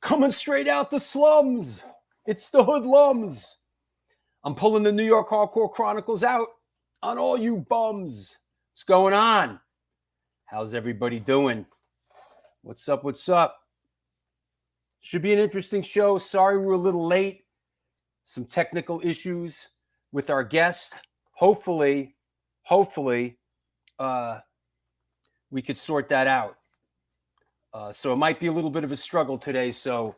Coming straight out the slums. It's the hoodlums. I'm pulling the New York Hardcore Chronicles out on all you bums. What's going on? How's everybody doing? What's up? What's up? Should be an interesting show. Sorry we're a little late. Some technical issues with our guest. Hopefully, we could sort that out. So it might be a little bit of a struggle today, so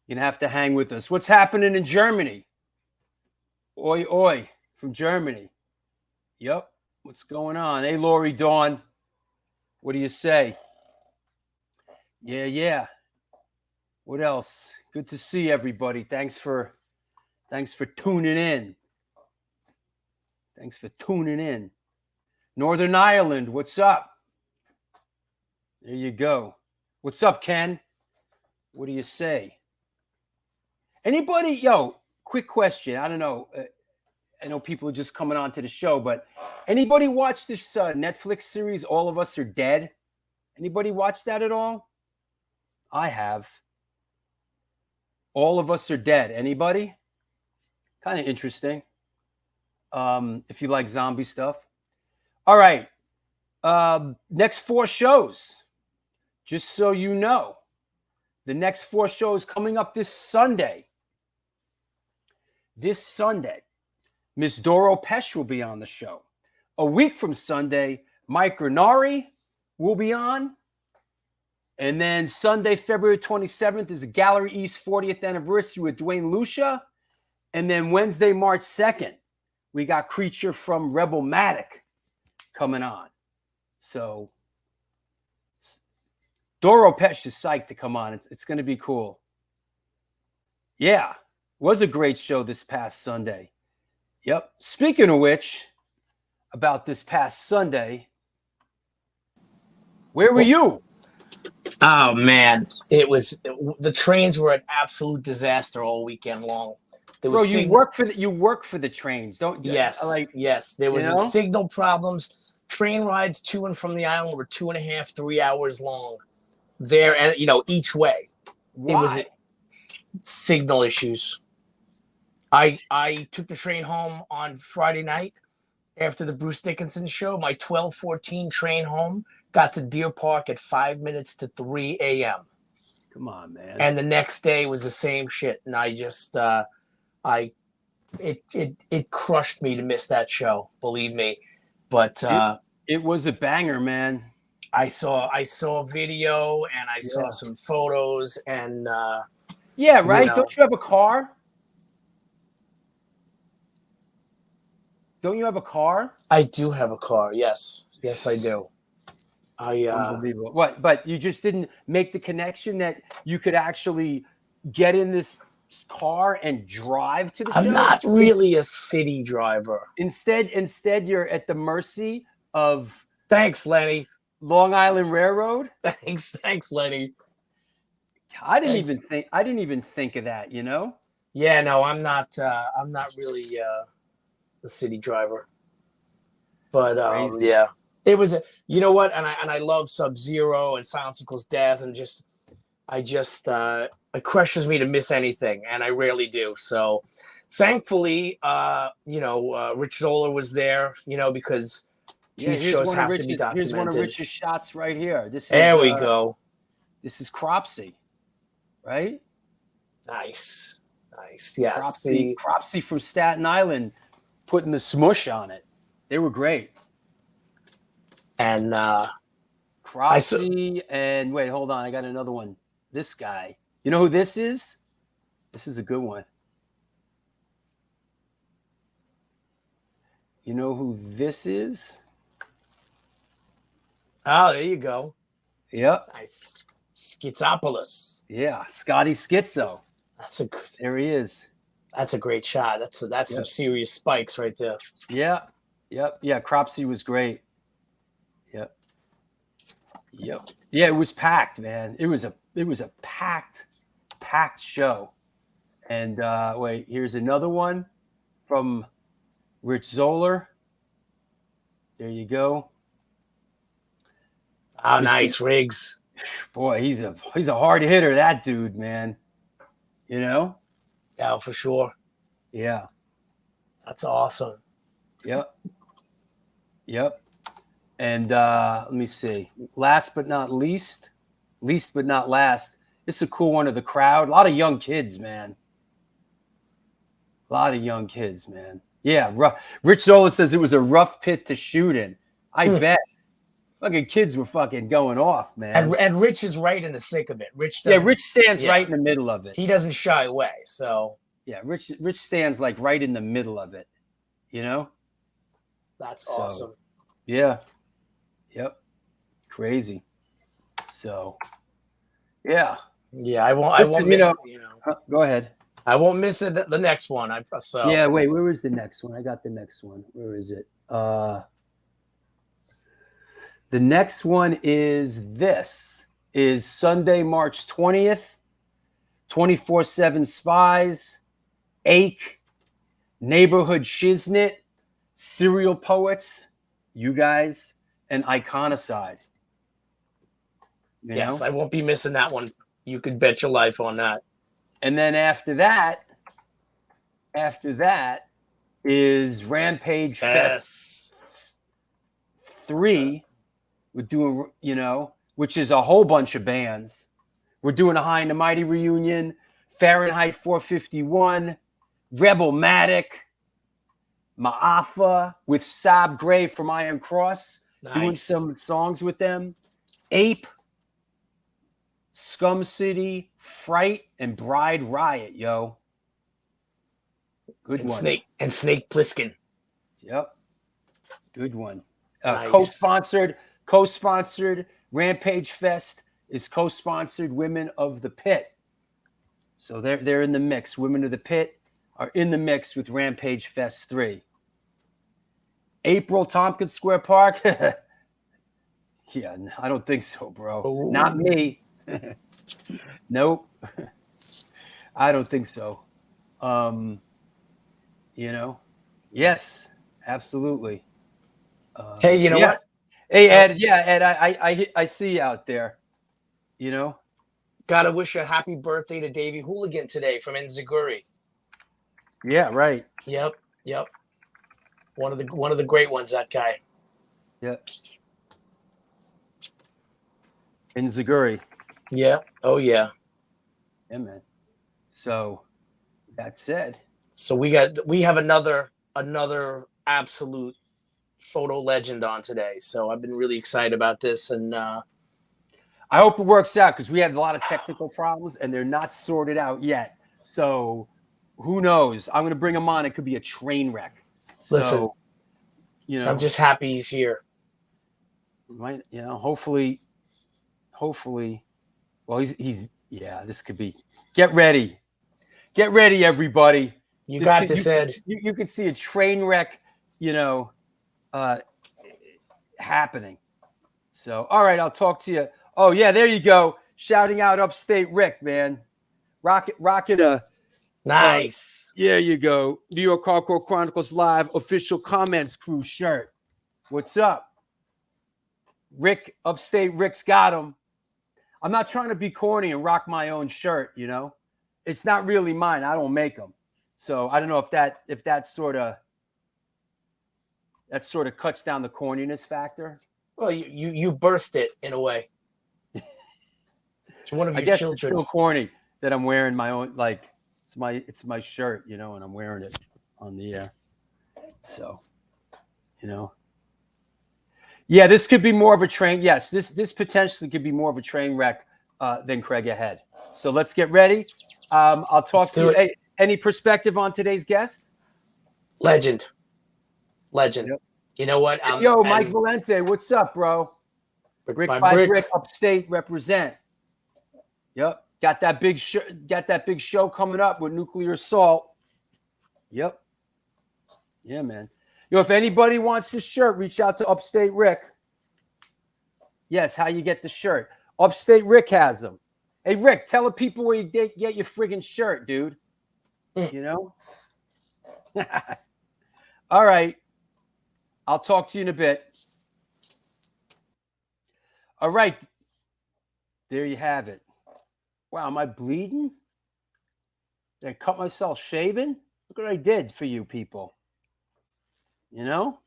you're going to have to hang with us. What's happening in Germany? Oi, oi, from Germany. Yep, what's going on? Hey, Lori Dawn, what do you say? Yeah. What else? Good to see everybody. Thanks for tuning in. Northern Ireland, what's up? There you go. What's up, Ken? What do you say? Anybody, quick question. I don't know. I know people are just coming on to the show, but anybody watch this Netflix series, All of Us Are Dead? Anybody watch that at all? I have. All of Us Are Dead. Anybody? Kind of interesting. If you like zombie stuff. All right. Next 4 shows. Just so you know, the next 4 shows coming up this Sunday. Miss Doro Pesh will be on the show. A week from Sunday, Mike Granari will be on. And then Sunday, February 27th is the Gallery East 40th anniversary with Dwayne Lucia. And then Wednesday, March 2nd, we got Creature from Rebelmatic coming on. So Doro Pesh is psyched to come on. It's going to be cool. Yeah, was a great show this past Sunday. Yep. Speaking of which, about this past Sunday, where were you? Oh man, the trains were an absolute disaster all weekend long. Bro, you work for the trains, don't you? Yes. There was signal problems. Train rides to and from the island were 2.5, 3 hours long. There and each way. Why? It was signal issues. I took the train home on Friday night after the Bruce Dickinson show. My 12:14 train home got to Deer Park at 5 minutes to 3 a.m. Come on, man. And the next day was the same shit. And I just it crushed me to miss that show, believe me. But it was a banger, man. I saw a video and I saw some photos and yeah, right. Don't you have a car? Don't you have a car? I do have a car. Yes, I do. Unbelievable. What? But you just didn't make the connection that you could actually get in this car and drive to the show? I'm not really a city driver. Instead, you're at the mercy of. Thanks, Lenny. Long Island Railroad. Thanks, Lenny. I didn't even think of that. Yeah, no, I'm not really a city driver. But yeah, it was. You know what? And I love Sub-Zero and Silence Equals Death, and it crushes me to miss anything, and I rarely do. So, thankfully, Rich Zoller was there. Because. These shows have to be documented. Here's one of Rich's shots right here. There we go. This is Cropsey, right? Nice. Yes. Cropsey from Staten Island putting the smush on it. They were great. And Cropsey and wait, hold on. I got another one. This guy. You know who this is? This is a good one. You know who this is? Oh, there you go. Yep. Nice. Schizopoulos. Yeah, Scotty Schizo. There he is. That's a great shot. That's some serious spikes right there. Yeah. Yep. Yeah, Cropsey was great. Yep. Yeah, it was packed, man. It was a packed show. And wait, here's another one from Rich Zoller. There you go. Oh, nice, Riggs. Boy, he's a hard hitter, that dude, man. You know? Yeah, for sure. Yeah. That's awesome. Yep. Yep. And let me see. Last but not least but not last, this is a cool one of the crowd. A lot of young kids, man. A lot of young kids, man. Yeah. Rich Zola says it was a rough pit to shoot in. I bet. Fucking kids were fucking going off, man. And Rich is right in the thick of it. Rich stands right in the middle of it. He doesn't shy away. So yeah, Rich stands like right in the middle of it. You know? That's awesome. Yeah. Yep. Crazy. So yeah. Yeah, I won't. Go ahead. I won't miss it. The next one. Yeah. Wait. Where is the next one? I got the next one. Where is it? The next one is Sunday, March 20th. 24/7 Spies, Ache, Neighborhood Shiznit, Serial Poets, you guys, and Iconicide. Yes, I won't be missing that one. You could bet your life on that. And then after that is Rampage Fest 3. We're doing, which is a whole bunch of bands. We're doing a High and the Mighty reunion, Fahrenheit 451, Rebelmatic, Ma'afa with Saab Gray from Iron Cross, doing some songs with them, Ape, Scum City, Fright, and Bride Riot, yo. Good one. Snake Plissken. Yep. Good one. Nice. Co-sponsored Rampage Fest is co-sponsored Women of the Pit. So they're in the mix. Women of the Pit are in the mix with Rampage Fest 3. April, Tompkins Square Park. Yeah, I don't think so, bro. Ooh. Not me. Nope. I don't think so. Yes, absolutely. Hey, you know what? Hey, Ed. Yeah, Ed, I see you out there. Gotta wish a happy birthday to Davey Hooligan today from Enziguri. Yeah, right. Yep. One of the great ones, that guy. Yep. Enziguri. Yeah. Oh yeah. Yeah, man. So that said. So we have another absolute photo legend on today. So I've been really excited about this, and I hope it works out because we had a lot of technical problems and they're not sorted out yet. So who knows? I'm going to bring him on. It could be a train wreck. Listen, I'm just happy he's here. Hopefully. Well, he's this could be. Get ready, everybody. You got this, Ed. You could see a train wreck, happening. So, all right, I'll talk to you. Oh yeah, there you go. Shouting out Upstate Rick, man. Rocket. Nice. There you go. New York Hardcore Chronicles Live official comments crew shirt. What's up? Rick, Upstate Rick's got him. I'm not trying to be corny and rock my own shirt, It's not really mine. I don't make them. So I don't know if that sort of cuts down the corniness factor. Well, you burst it in a way. It's one of your children. It's still corny that I'm wearing my own, like it's my shirt, and I'm wearing it on the air. So, yeah, this could be more of a train. Yes, this potentially could be more of a train wreck than Craig Ahead. So let's get ready. I'll talk to you. Hey, any perspective on today's guest? Legend. Yep. You know what? Mike Valente, what's up, bro? Brick by brick, Upstate represent. Yep, got that big show coming up with Nuclear Assault. Yep. Yeah, man. If anybody wants this shirt, reach out to Upstate Rick. Yes, how you get the shirt? Upstate Rick has them. Hey, Rick, tell the people where you get your friggin' shirt, dude. All right. I'll talk to you in a bit. All right. There you have it. Wow, am I bleeding? Did I cut myself shaving? Look what I did for you people. You know?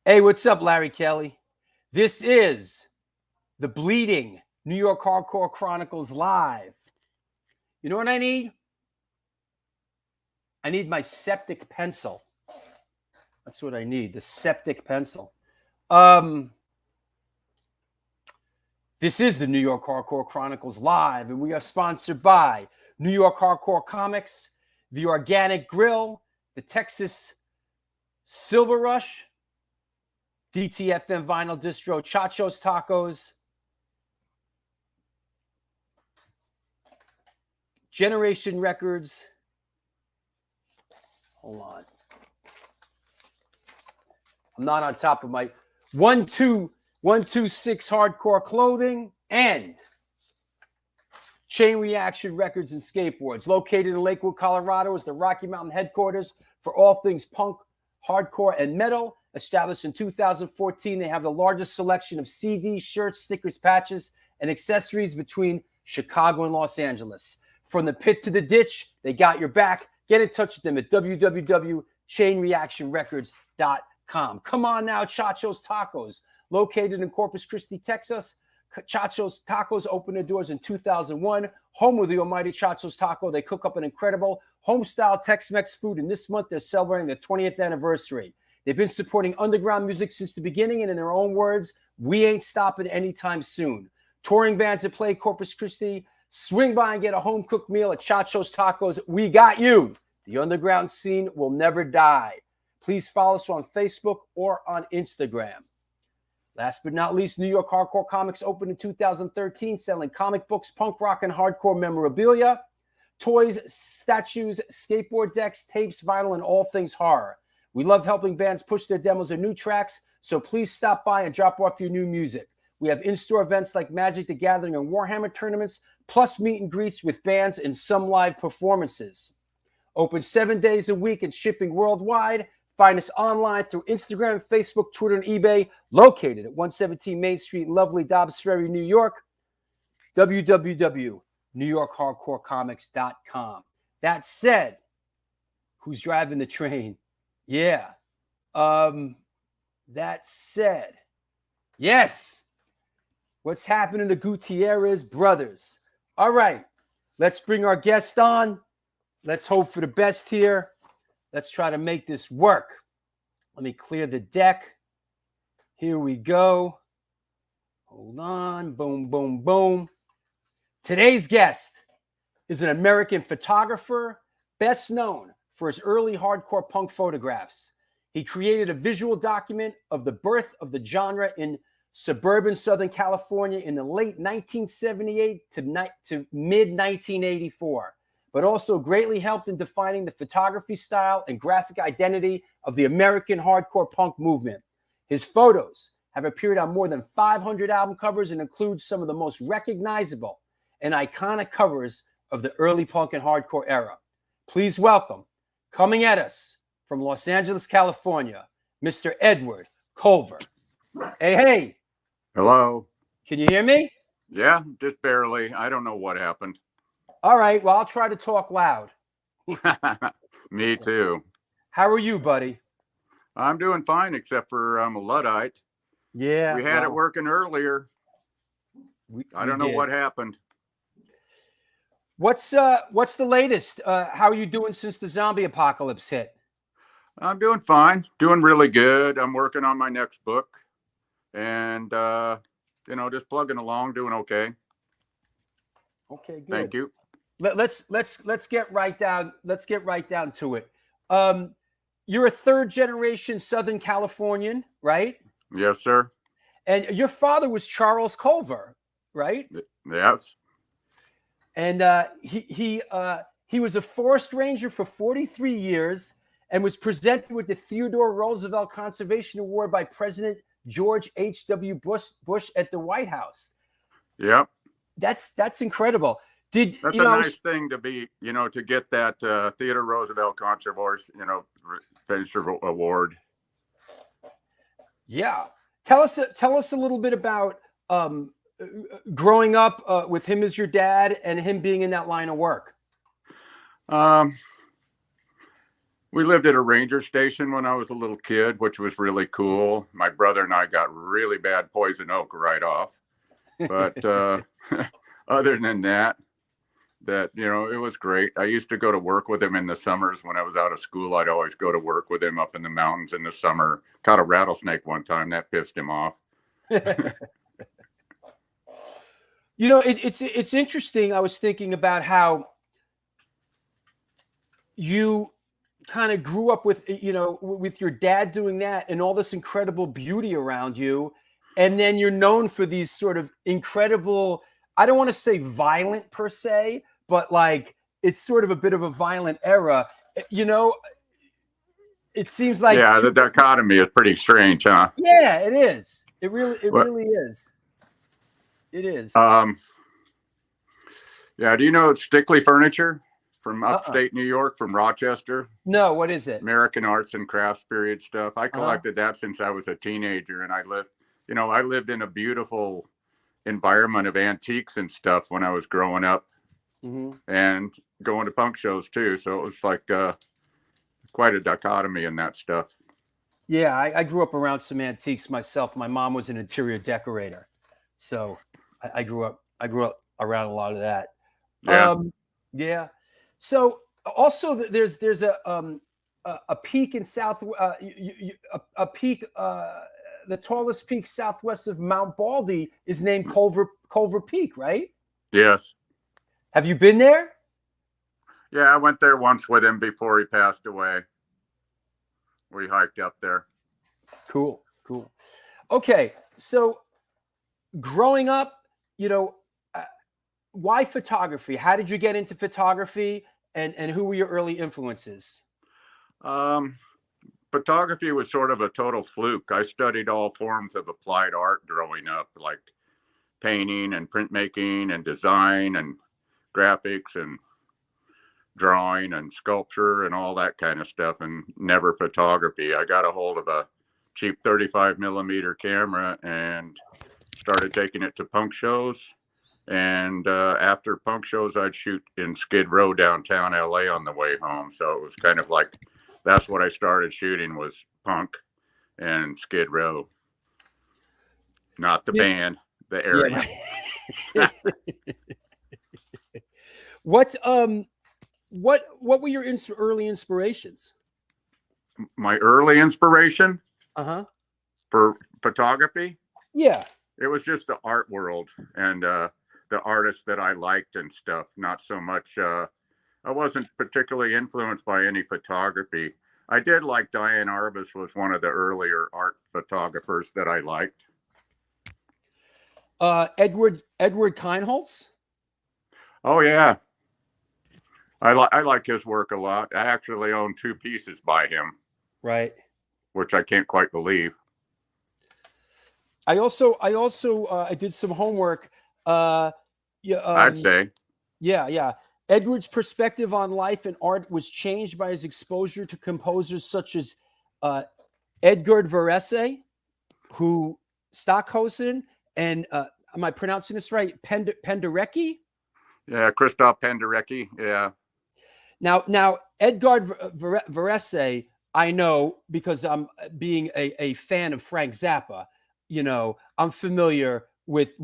Hey, what's up, Larry Kelly? This is the Bleeding New York Hardcore Chronicles Live. You know what I need? I need my septic pencil. That's what I need, the septic pencil. This is the New York Hardcore Chronicles Live, and we are sponsored by New York Hardcore Comics, The Organic Grill, the Texas Silver Rush, DTFM Vinyl Distro, Chacho's Tacos, Generation Records. Hold on. I'm not on top of my 126 Hardcore Clothing and Chain Reaction Records and Skateboards. Located in Lakewood, Colorado, is the Rocky Mountain headquarters for all things punk, hardcore, and metal. Established in 2014, they have the largest selection of CDs, shirts, stickers, patches, and accessories between Chicago and Los Angeles. From the pit to the ditch, they got your back. Get in touch with them at www.chainreactionrecords.com. Come on now, Chacho's Tacos. Located in Corpus Christi, Texas. Chacho's Tacos opened their doors in 2001. Home of the almighty Chacho's Taco. They cook up an incredible home-style Tex-Mex food, and this month they're celebrating their 20th anniversary. They've been supporting underground music since the beginning, and in their own words, we ain't stopping anytime soon. Touring bands that play Corpus Christi, swing by and get a home-cooked meal at Chacho's Tacos. We got you. The underground scene will never die. Please follow us on Facebook or on Instagram. Last but not least, New York Hardcore Comics opened in 2013, selling comic books, punk rock, and hardcore memorabilia, toys, statues, skateboard decks, tapes, vinyl, and all things horror. We love helping bands push their demos and new tracks, so please stop by and drop off your new music. We have in-store events like Magic the Gathering and Warhammer tournaments, plus meet and greets with bands and some live performances. Open 7 days a week and shipping worldwide. Find us online through Instagram, Facebook, Twitter, and eBay. Located at 117 Main Street, lovely Dobbs Ferry, New York. www.newyorkhardcorecomics.com. That said, who's driving the train? Yeah. That said, yes. What's happening to Gutierrez brothers? All right. Let's bring our guest on. Let's hope for the best here. Let's try to make this work. Let me clear the deck. Here we go. Hold on. Boom, boom, boom. Today's guest is an American photographer, best known for his early hardcore punk photographs. He created a visual document of the birth of the genre in suburban Southern California in the late 1978 to mid-1984. But also greatly helped in defining the photography style and graphic identity of the American hardcore punk movement. His photos have appeared on more than 500 album covers and include some of the most recognizable and iconic covers of the early punk and hardcore era. Please welcome, coming at us from Los Angeles, California, Mr. Edward Colver. Hey, hey. Hello. Can you hear me? Yeah, just barely. I don't know what happened. All right, well, I'll try to talk loud. Me too. How are you, buddy? I'm doing fine, except for I'm a Luddite. Yeah. We had it working earlier. I don't know what happened. What's the latest? How are you doing since the zombie apocalypse hit? I'm doing fine. Doing really good. I'm working on my next book. And just plugging along, doing okay. Okay, good. Thank you. Let's get right down. Let's get right down to it. You're a third generation Southern Californian, right? Yes, sir. And your father was Charles Colver, right? Yes. And he was a forest ranger for 43 years and was presented with the Theodore Roosevelt Conservation Award by President George H.W. Bush at the White House. Yep. That's incredible. That's a nice thing to be, to get that Theodore Roosevelt Conservation, award. Yeah. Tell us a little bit about growing up with him as your dad and him being in that line of work? We lived at a ranger station when I was a little kid, which was really cool. My brother and I got really bad poison oak right off. But other than that, it was great. I used to go to work with him in the summers when I was out of school. I'd always go to work with him up in the mountains in the summer. Caught a rattlesnake one time. That pissed him off. It's interesting. I was thinking about how you kind of grew up with your dad doing that and all this incredible beauty around you, and then you're known for these sort of incredible, I don't want to say violent per se, but like it's sort of a bit of a violent era. It seems like the dichotomy is pretty strange, huh? Yeah, it is. It really is. It is. Yeah, do you know Stickley Furniture from upstate New York, from Rochester? No, what is it? American arts and crafts period stuff. I collected that since I was a teenager, and I lived in a beautiful environment of antiques and stuff when I was growing up, and going to punk shows too. So it was like quite a dichotomy in that stuff. Yeah, I grew up around some antiques myself. My mom was an interior decorator, so I grew up around a lot of that. Yeah. Yeah. So also there's a peak in a peak, the tallest peak southwest of Mount Baldy is named Colver Peak, right? Yes. Have you been there? Yeah, I went there once with him before he passed away. We hiked up there. Cool. Okay, so growing up, why photography? How did you get into photography, and who were your early influences? Photography was sort of a total fluke. I studied all forms of applied art growing up, like painting and printmaking and design and graphics and drawing and sculpture and all that kind of stuff, and never photography. I got a hold of a cheap 35 millimeter camera and started taking it to punk shows. And after punk shows, I'd shoot in Skid Row, downtown LA, on the way home. So it was kind of like, that's what I started shooting, was punk and Skid Row. Not the band, the area. Yeah. What were your early inspirations? My early inspiration for photography? Yeah. It was just the art world and the artists that I liked and stuff. Not so much, I wasn't particularly influenced by any photography. I did like Diane Arbus, was one of the earlier art photographers that I liked. Edward Keinholz? Oh, yeah. I like his work a lot. I actually own 2 pieces by him. Right. Which I can't quite believe. I did some homework. I'd say. Yeah. Edward's perspective on life and art was changed by his exposure to composers such as Edgard Varese, who Stockhausen, and am I pronouncing this right? Penderecki? Yeah, Christoph Penderecki. Yeah. Now Edgard Varese, I know because I'm being a fan of Frank Zappa. I'm familiar with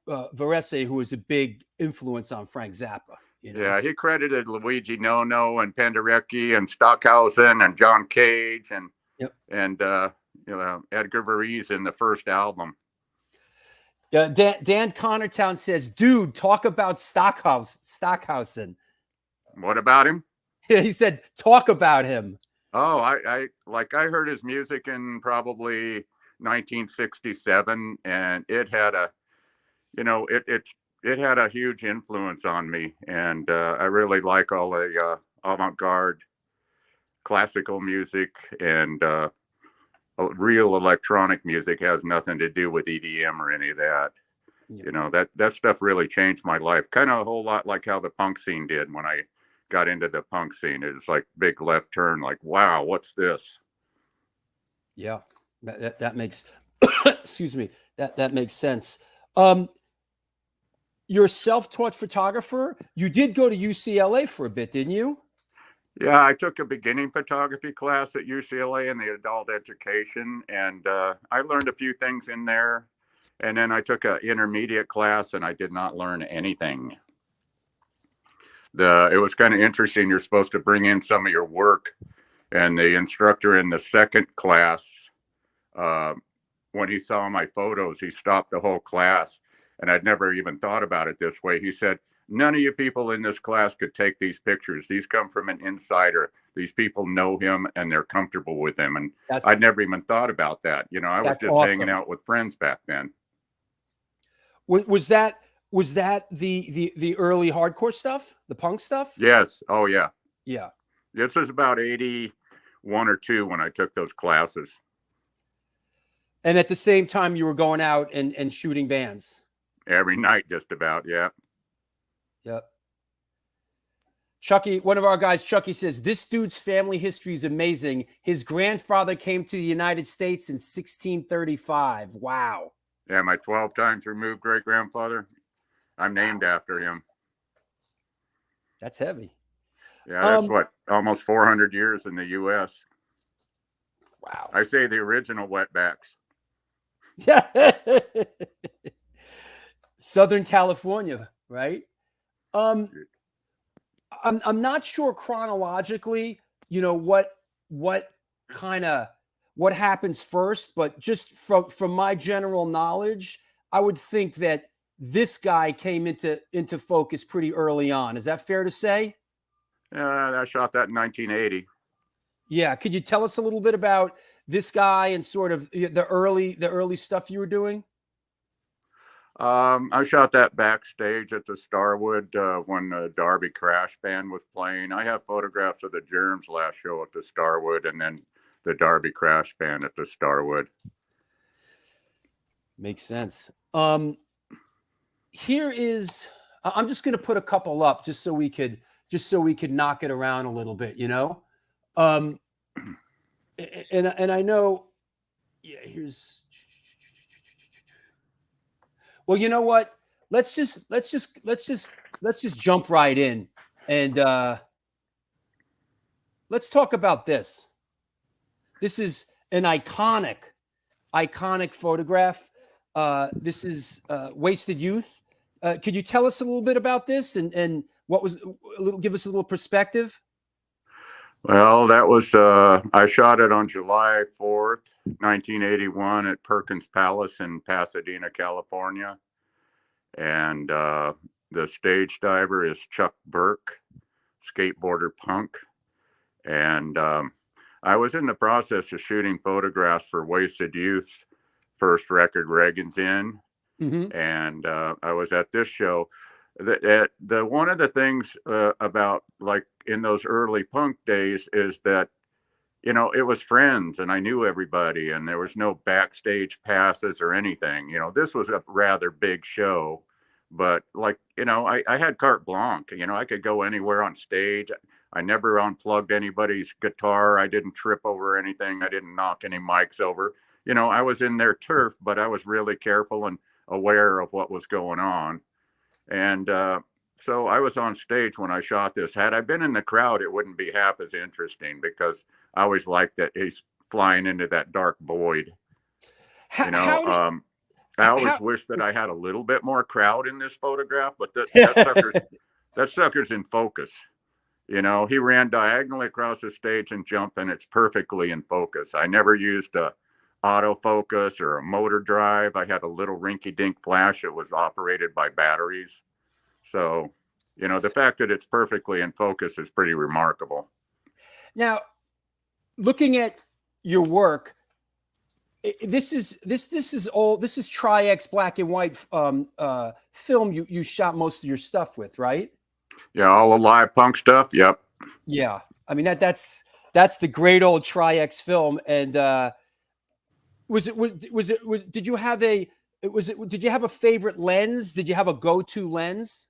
Varese, who is a big influence on Frank Zappa. Yeah, he credited Luigi Nono and Penderecki and Stockhausen and John Cage and Edgar Varese in the first album. Dan Connertown says, "Dude, talk about Stockhausen." What about him? He said, "Talk about him." Oh, I heard his music in probably 1967, and it had a, it had a huge influence on me, and I really like all the avant-garde classical music, and real electronic music has nothing to do with EDM or any of that. Yeah. That stuff really changed my life. Kind of a whole lot like how the punk scene did when I got into the punk scene. It was like big left turn, like, wow, what's this? Yeah, that makes excuse me, that makes sense. you're a self-taught photographer. You did go to UCLA for a bit, didn't you? Yeah, I took a beginning photography class at UCLA in the adult education, and I learned a few things in there. And then I took an intermediate class, and I did not learn anything. It was kind of interesting. You're supposed to bring in some of your work, and the instructor in the second class, when he saw my photos, he stopped the whole class, and I'd never even thought about it this way. He said, "None of you people in this class could take these pictures. These come from an insider. These people know him and they're comfortable with him." And I'd never even thought about that. You know, I was just hanging out with friends back then. Was that the early hardcore stuff, the punk stuff? Yes. Oh yeah. Yeah. This was about 81 or 2 when I took those classes. And at the same time, you were going out and shooting bands. Every night, just about. Yeah. Yep. Chucky, one of our guys, Chucky, says, this dude's family history is amazing. His grandfather came to the United States in 1635. Wow. Yeah, my 12 times removed great-grandfather, I'm named after him. That's heavy. Yeah, that's almost 400 years in the U.S. Wow. I say the original wetbacks. Yeah. Southern California, right? I'm not sure chronologically, you know, what happens first, but just from my general knowledge, I would think that this guy came into focus pretty early on. Is that fair to say? Yeah, I shot that in 1980. Yeah. Could you tell us a little bit about this guy and sort of the early stuff you were doing? I shot that backstage at the Starwood when the Darby Crash Band was playing. I have photographs of the Germs last show at the Starwood, and then the Darby Crash Band at the Starwood. Makes sense. Here is, I'm just going to put a couple up just so we could knock it around a little bit, you know? And I know, yeah, here's, well, you know what? Let's just jump right in and let's talk about this. This is an iconic photograph. This is Wasted Youth. Could you tell us a little bit about this and give us a little perspective? Well, that was, I shot it on July 4th, 1981 at Perkins Palace in Pasadena, California. And the stage diver is Chuck Burke, skateboarder punk. And I was in the process of shooting photographs for Wasted Youth's first record, Reagan's In. Mm-hmm. And I was at this show. The one of the things about like in those early punk days is that, you know, it was friends and I knew everybody and there was no backstage passes or anything. You know, this was a rather big show, but like, you know, I had carte blanche. You know, I could go anywhere on stage. I never unplugged anybody's guitar. I didn't trip over anything. I didn't knock any mics over. You know, I was in their turf, but I was really careful and aware of what was going on. And so I was on stage when I shot this. Had I been in the crowd, it wouldn't be half as interesting because I always liked that he's flying into that dark void. You know, I always wish that I had a little bit more crowd in this photograph, but that sucker's in focus. You know, he ran diagonally across the stage and jumped, and it's perfectly in focus. I never used a autofocus or a motor drive. I had a little rinky-dink flash that was operated by batteries. So, you know, the fact that it's perfectly in focus is pretty remarkable. Now, looking at your work, this is Tri-X black and white film you shot most of your stuff with, right? Yeah, all the live punk stuff. Yep. Yeah, I mean that's the great old Tri-X film. And did you have a favorite lens? Did you have a go-to lens?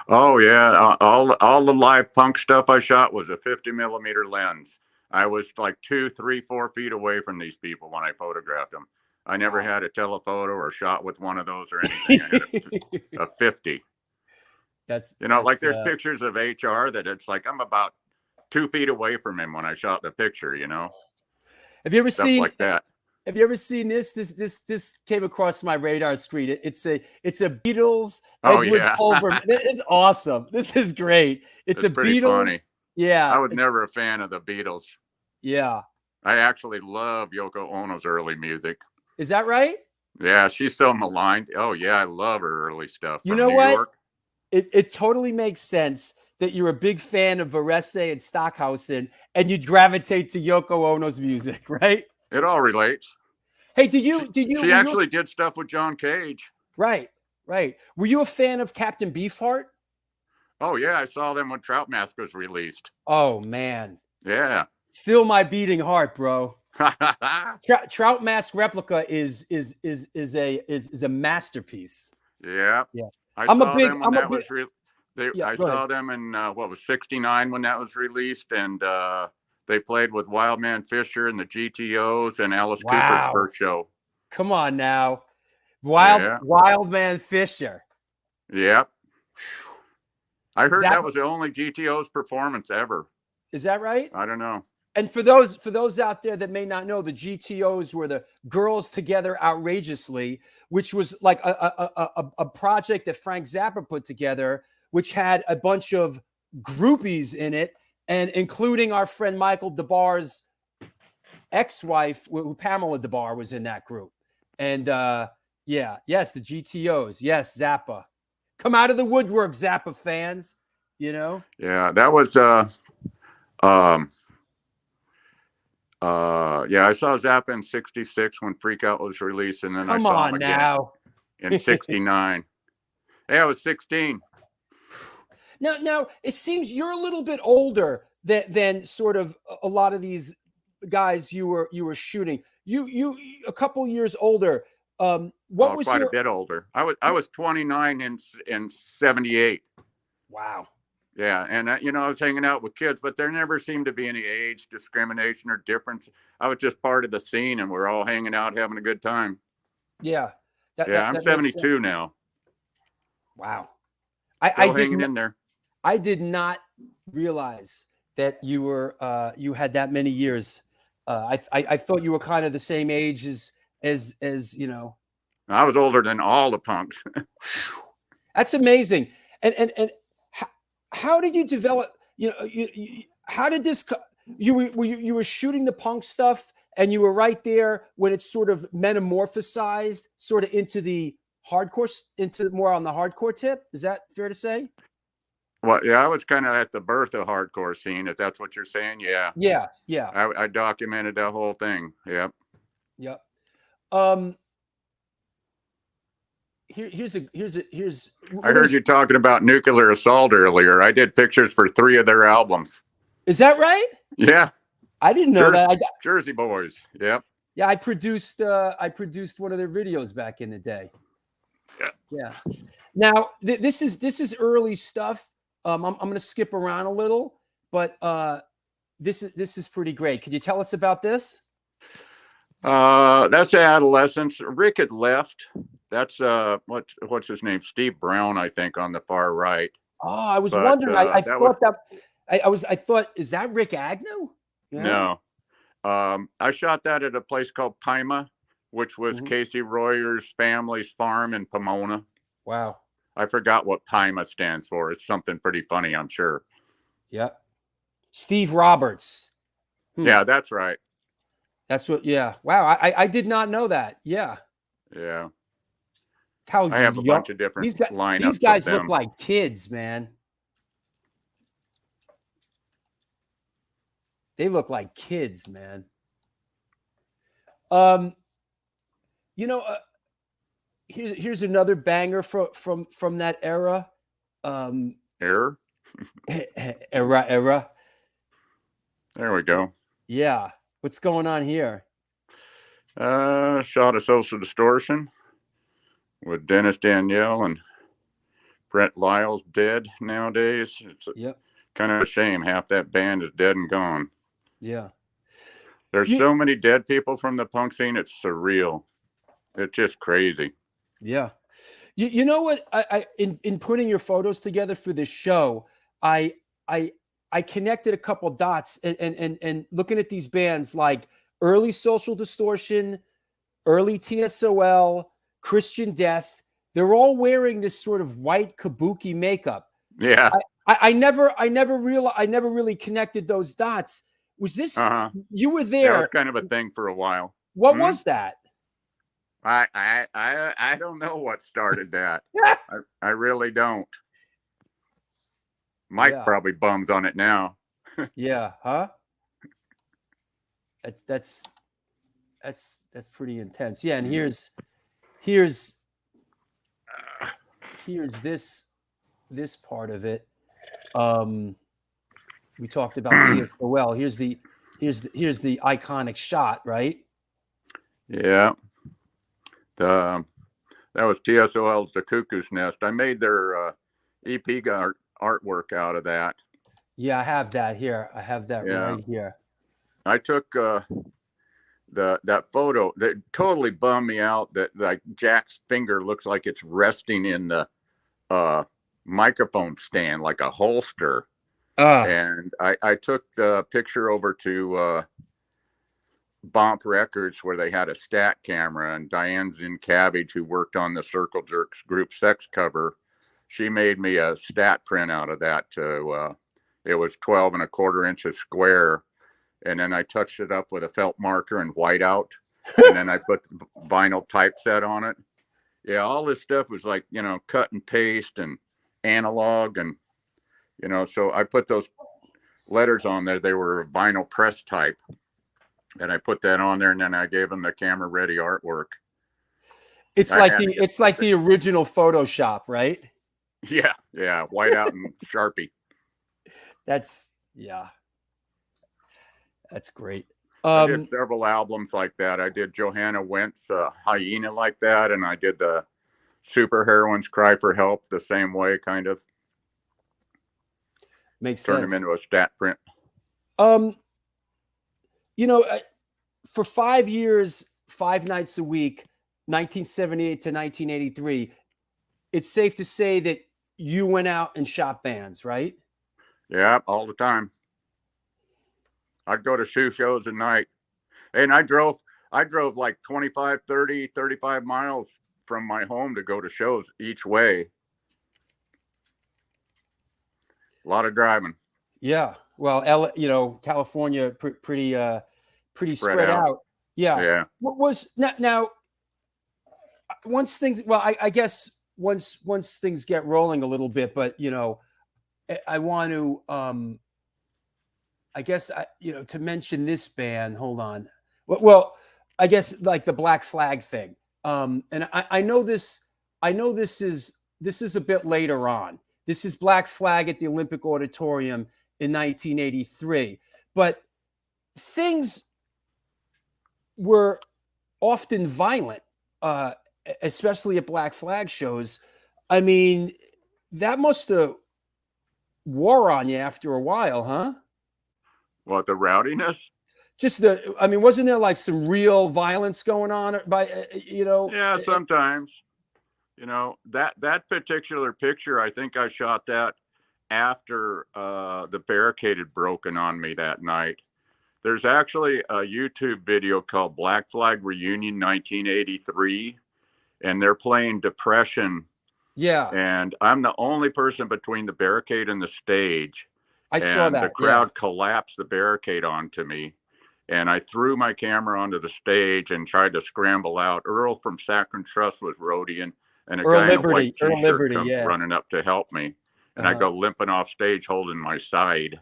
Oh yeah, all the live punk stuff I shot was a 50mm lens. I was like 2, 3, 4 feet away from these people when I photographed them. I never had a telephoto or shot with one of those or anything. I had a 50. That's like there's pictures of HR that it's like I'm about 2 feet away from him when I shot the picture. Have you ever Stuff seen like that. Have you ever seen this? This came across my radar screen. It's a Beatles Oh, Edward yeah. Colver. It is awesome. This is great. It's a pretty Beatles. funny. Yeah. I was never a fan of the Beatles. Yeah. I actually love Yoko Ono's early music. Is that right? Yeah, she's so maligned. Oh yeah, I love her early stuff. You from know New what? York. It totally makes sense that you're a big fan of Varese and Stockhausen, and you gravitate to Yoko Ono's music, right? It all relates. Hey, did She you actually did stuff with John Cage. Right. Were you a fan of Captain Beefheart? Oh yeah, I saw them when Trout Mask was released. Oh man. Yeah. Still my beating heart, bro. Trout Mask Replica is a masterpiece. Yeah. Yeah. I saw them when that was I saw them in what was 69 when that was released, and they played with Wildman Fisher and the GTOs and Alice Cooper's first show. Come on now. Wildman Fisher. Yep. I heard that was the only GTO's performance ever. Is that right? I don't know. And for those out there that may not know, the GTOs were the Girls Together Outrageously, which was like a project that Frank Zappa put together, which had a bunch of groupies in it, and including our friend Michael DeBar's ex-wife, who Pamela DeBar was in that group. And the GTOs, yes, Zappa. Come out of the woodwork, Zappa fans. Yeah, that was I saw Zappa in 66 when Freak Out was released, and then I saw him again in 69. Hey, I was 16. Now it seems you're a little bit older than sort of a lot of these guys you were shooting. You a couple years older. What was quite a bit older. I was 29 in 78. Wow. Yeah, and I was hanging out with kids, but there never seemed to be any age discrimination or difference. I was just part of the scene, and we're all hanging out, having a good time. Yeah. I'm 72 now. Wow. I hanging in there. I did not realize that you were you had that many years. I thought you were kind of the same age as I was older than all the punks. That's amazing. And how did you develop? How did this? You were shooting the punk stuff, and you were right there when it sort of metamorphosized, sort of into the hardcore, into more on the hardcore tip. Is that fair to say? Well, yeah, I was kind of at the birth of hardcore scene, if that's what you're saying. Yeah. Yeah. I documented that whole thing. Yep. Yep. Here's. I heard you talking about Nuclear Assault earlier. I did pictures for 3 of their albums. Is that right? Yeah. I didn't know that. Jersey Boys. Yep. Yeah, I produced one of their videos back in the day. Yeah. Now this is early stuff. I'm going to skip around a little, but this is pretty great. Could you tell us about this? That's Adolescence. Rick had left. That's what's his name? Steve Brown, I think, on the far right. Oh, I was wondering. I thought, is that Rick Agnew? Yeah. No. I shot that at a place called Pima, which was Casey Royer's family's farm in Pomona. Wow. I forgot what Pima stands for. It's something pretty funny, I'm sure. Yeah. Steve Roberts. Yeah, that's right. That's what. Yeah. Wow. I did not know that. Yeah. Yeah. I have a bunch of different lineups. These guys look like kids, man. They look like kids, man. Here's another banger from that era. Era. There we go. Yeah. What's going on here? Shot a Social Distortion with Dennis Danielle and Brett Lyle's dead nowadays. It's kind of a shame. Half that band is dead and gone. Yeah. There's so many dead people from the punk scene. It's surreal. It's just crazy. Yeah. You know what? In putting your photos together for this show, I connected a couple dots and looking at these bands like early Social Distortion, early TSOL, Christian Death. They're all wearing this sort of white kabuki makeup. Yeah. I never really connected those dots. Was this you were there? That was kind of a thing for a while. What was that? I don't know what started that. I really don't. Mike probably bums on it now. Yeah, huh? That's pretty intense. Yeah, and here's this part of it. We talked about TSOL. Here's the iconic shot, right? Yeah. That was TSOL's The Cuckoo's Nest. I made their EP artwork out of that. Yeah, I have that here. I have that right here. I took that photo. That totally bummed me out that like Jack's finger looks like it's resting in the microphone stand like a holster. And I took the picture over to Bomp Records where they had a stat camera, and Diane Zincabbage, who worked on the Circle Jerks group Sex cover, she made me a stat print out of that. It was 12 1/4 inches square, and then I touched it up with a felt marker and whiteout, and then I put vinyl typeset on it. Yeah, all this stuff was like, cut and paste and analog, and so I put those letters on there. They were vinyl press type. And I put that on there, and then I gave them the camera ready artwork. It's like the original Photoshop, right? Yeah, whiteout and Sharpie. That's great. I did several albums like that. I did Johanna Wentz Hyena like that, and I did the Super Heroines Cry for Help the same way, kind of. Makes sense. Turned them into a stat print. For 5 years, 5 nights a week, 1978 to 1983, it's safe to say that you went out and shot bands, right? Yeah, all the time. I'd go to shows at night. And I drove like 25, 30, 35 miles from my home to go to shows each way. A lot of driving. Yeah. Well, California, pretty spread out. Yeah. What was now? Once things, I guess once things get rolling a little bit, but I want to, to mention this band. Hold on. Well, I guess like the Black Flag thing. And I know this. I know this is a bit later on. This is Black Flag at the Olympic Auditorium in 1983, but things were often violent, especially at Black Flag shows. I mean, that must have wore on you after a while, huh? What, the rowdiness? Wasn't there like some real violence going on Yeah, sometimes. That particular picture, I think I shot that after the barricade had broken on me that night. There's actually a YouTube video called Black Flag Reunion 1983, and they're playing Depression. Yeah. And I'm the only person between the barricade and the stage. I saw that. The crowd collapsed the barricade onto me, and I threw my camera onto the stage and tried to scramble out. Earl from Saccharine Trust was roadieing, and a guy in a white t-shirt comes running up to help me. And I go limping off stage holding my side.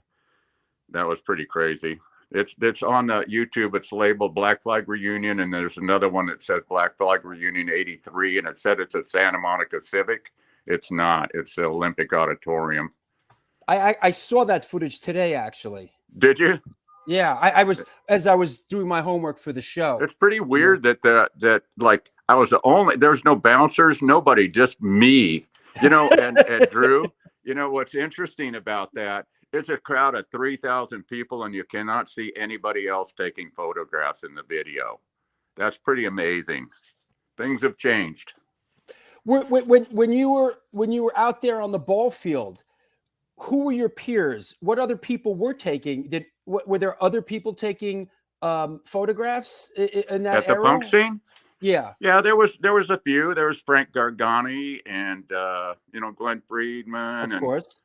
That was pretty crazy. It's on the YouTube. It's labeled Black Flag Reunion, and there's another one that says Black Flag Reunion 83, and it said it's at Santa Monica Civic. It's not. It's the Olympic Auditorium. I saw that footage today, actually. Did you? Yeah, I was doing my homework for the show. It's pretty weird that like I was the only. There's no bouncers, nobody, just me. And Drew. What's interesting about that? It's a crowd of 3,000 people, and you cannot see anybody else taking photographs in the video. That's pretty amazing. Things have changed. When you were out there on the ball field, who were your peers? What other people were taking? Were there other people taking photographs in that At the era? punk scene? Yeah. Yeah, there was a few. There was Frank Gargani and Glenn Friedman Of and course.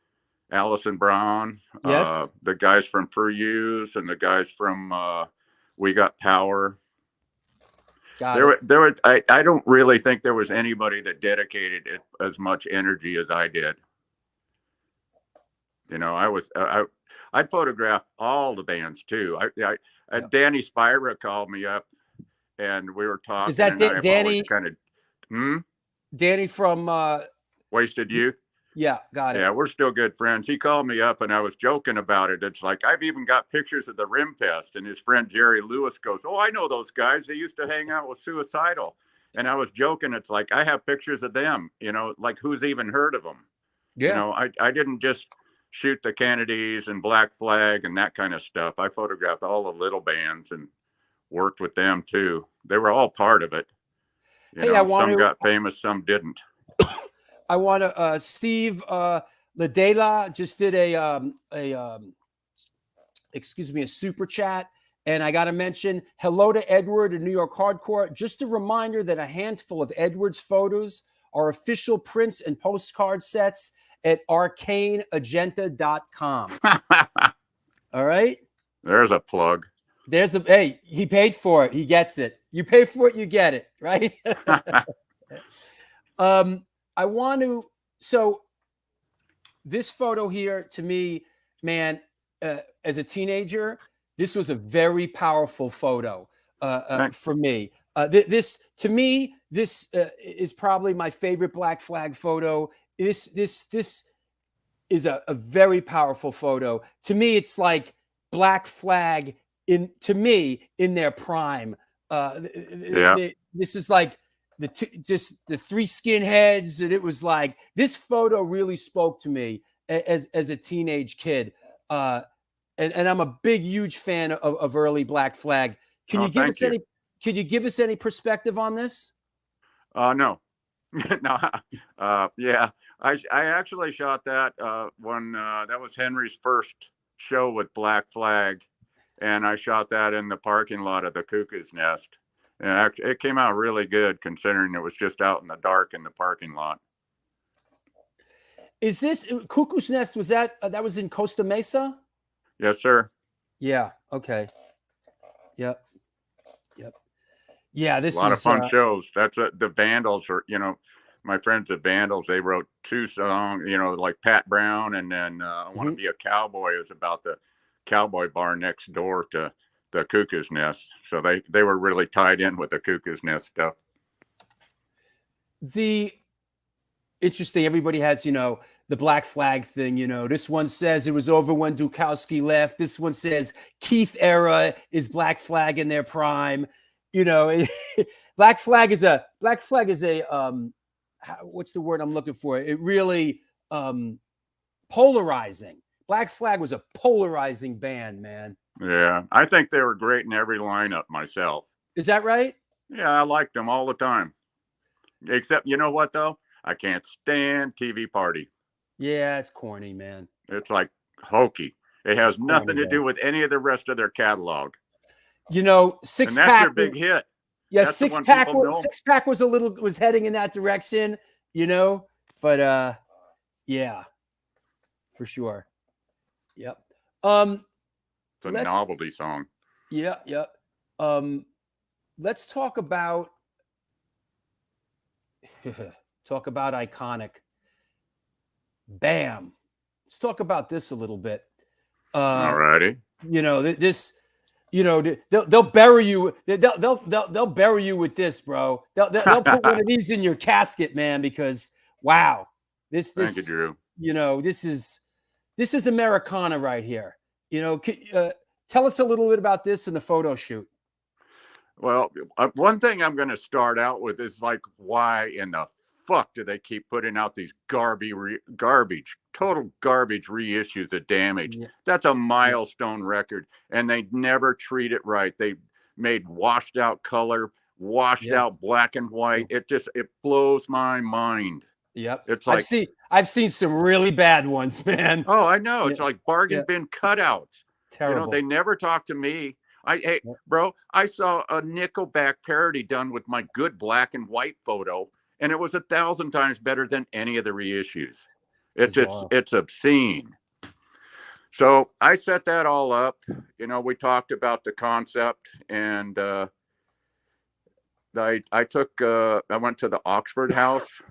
Allison Brown. Yes. The guys from Peruse and the guys from We Got Power. Got it. There were. I don't really think there was anybody that dedicated it as much energy as I did. I photographed all the bands too. Danny Spira called me up, and we were talking. Is that Danny? Kind of, Danny from Wasted Youth. Yeah, got it. Yeah, we're still good friends. He called me up, and I was joking about it. It's like I've even got pictures of the Rim Fest, and his friend Jerry Lewis goes, "Oh, I know those guys. They used to hang out with Suicidal." And I was joking. It's like I have pictures of them. Like who's even heard of them? Yeah. I didn't just shoot the Kennedys and Black Flag and that kind of stuff. I photographed all the little bands and worked with them too. They were all part of it. Some got famous, some didn't. I want to. Steve Ladela just did a super chat, and I got to mention hello to Edward in New York Hardcore. Just a reminder that a handful of Edward's photos are official prints and postcard sets at arcaneagenta.com. All right. There's a plug. Hey, he paid for it. He gets it. You pay for it, you get it. Right. I want to, so this photo here to me, man, as a teenager, this was a very powerful photo for me. This is probably my favorite Black Flag photo. This is a very powerful photo. To me, it's like Black Flag in their prime. This is like just the three skinheads, and it was like this photo really spoke to me as a teenage kid. And I'm a huge fan of early Black Flag. Can you give us any perspective on this? No. No. Yeah. I actually shot that when that was Henry's first show with Black Flag, and I shot that in the parking lot of the Cuckoo's Nest. And it came out really good considering it was just out in the dark in the parking lot. Is this Cuckoo's Nest? Was that was in Costa Mesa? Yes, sir. Yeah. Okay. Yep. Yeah. This is a lot of fun shows. That's the Vandals are, my friends at Vandals, they wrote 2 songs, like Pat Brown, and then I Want to Be a Cowboy is about the cowboy bar next door to the Cuckoo's Nest. So they were really tied in with the Cuckoo's Nest stuff. The interesting, everybody has, the Black Flag thing, this one says it was over when Dukowski left. This one says Keith era is Black Flag in their prime. Black Flag is a what's the word I'm looking for? It really polarizing. Black Flag was a polarizing band, man. Yeah, I think they were great in every lineup myself. Is that right? Yeah, I liked them all the time. Except, you know what, though? I can't stand TV Party. Yeah, it's corny, man. It's like hokey. It has nothing to do with any of the rest of their catalog. Six and that's Pack. Their big hit. Yeah, Six Pack was heading in that direction, but yeah, for sure. Yep. It's a novelty song. Yeah. Let's talk about iconic. Bam. Let's talk about this a little bit. Alrighty. They'll bury you. They'll bury you with this, bro. They'll put one of these in your casket, man. Because wow, this. Thank you, Drew. This is Americana right here. Tell us a little bit about this and the photo shoot. Well, one thing I'm going to start out with is like, why in the fuck do they keep putting out these total garbage reissues of Damage? Yeah. That's a milestone record, and they never treat it right. They made washed out color washed out black and white. It blows my mind. Yep. It's like, I've seen some really bad ones, man. oh, I know. It's like bargain bin cutouts. Terrible. They never talk to me. Hey, bro, I saw a Nickelback parody done with my good black and white photo, and it was 1,000 times better than any of the reissues. It's obscene. So I set that all up. We talked about the concept, and I went to the Oxford House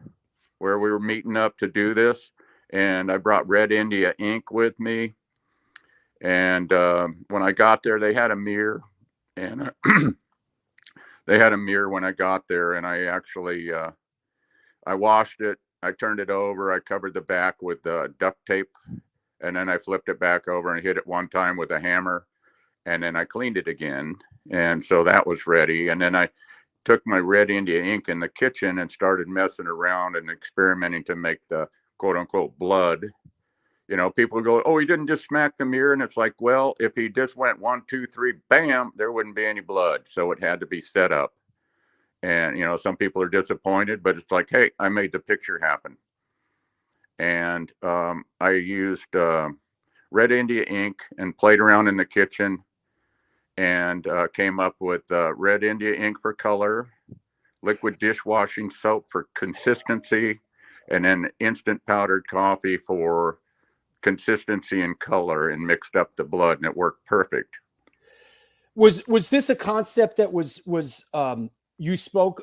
where we were meeting up to do this, and I brought Red India ink with me. And when I got there, they had a mirror, and they had a mirror when I got there, and I actually I washed it, I turned it over, I covered the back with duct tape, and then I flipped it back over and hit it one time with a hammer, and then I cleaned it again, and so that was ready. And then I took my Red India ink in the kitchen and started messing around and experimenting to make the quote unquote blood. People go, oh, he didn't just smack the mirror. And it's like, well, if he just went 1, 2, 3, bam, there wouldn't be any blood. So it had to be set up. And, some people are disappointed, but it's like, hey, I made the picture happen. And I used Red India ink and played around in the kitchen and came up with Red India ink for color, liquid dishwashing soap for consistency, and then instant powdered coffee for consistency and color, and mixed up the blood, and it worked perfect. Was this a concept that was you spoke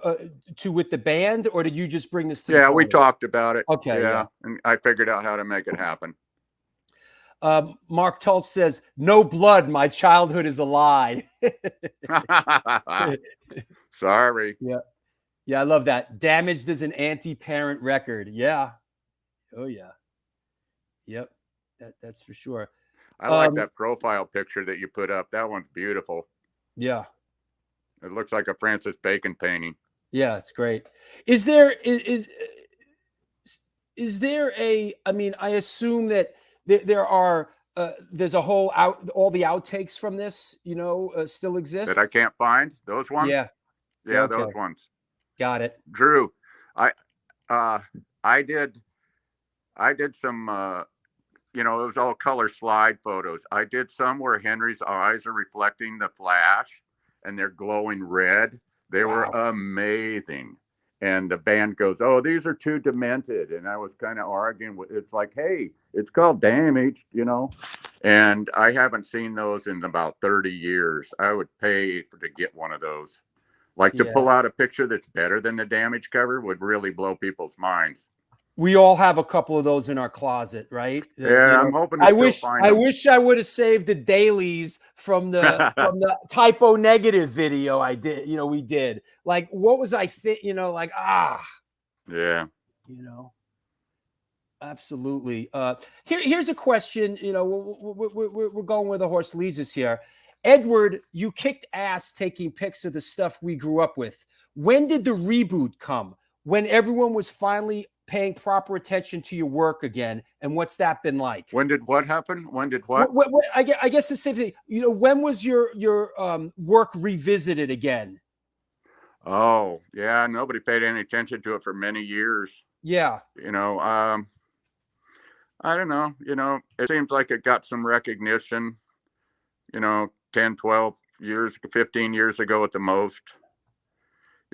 to with the band, or did you just bring this to the we talked about it. Okay. Yeah. And I figured out how to make it happen. Mark Tultz says, no blood, my childhood is a lie. Sorry. Yeah, I love that. Damaged as an anti-parent record. Yeah. Oh yeah. Yep. That's for sure. I like that profile picture that you put up. That one's beautiful. Yeah. It looks like a Francis Bacon painting. Yeah, it's great. Is there a, I mean, I assume that there are, there's a whole all the outtakes from this, still exist? That I can't find? Those ones? Yeah. Yeah, Okay. Those ones. Got it. Drew, I did some, it was all color slide photos. I did some where Henry's eyes are reflecting the flash and they're glowing red. They were amazing. And the band goes, oh, these are too demented. And I was kind of arguing with, it's like, hey, it's called Damaged, And I haven't seen those in about 30 years. I would pay to get one of those. To pull out a picture that's better than the Damaged cover would really blow people's minds. We all have a couple of those in our closet, right? Yeah, I'm hoping to find them. I wish I would have saved the dailies from the typo negative video I did. We did. Like, what was I think? Yeah. Absolutely. Here's a question. We're going where the horse leads us here. Edward, you kicked ass taking pics of the stuff we grew up with. When did the reboot come? When everyone was finally paying proper attention to your work again, and what's that been like? When did what happen? When did what? I guess the same thing. When was your work revisited again? Oh yeah, nobody paid any attention to it for many years. Yeah. I don't know. It seems like it got some recognition. 10, 12 years, 15 years ago at the most.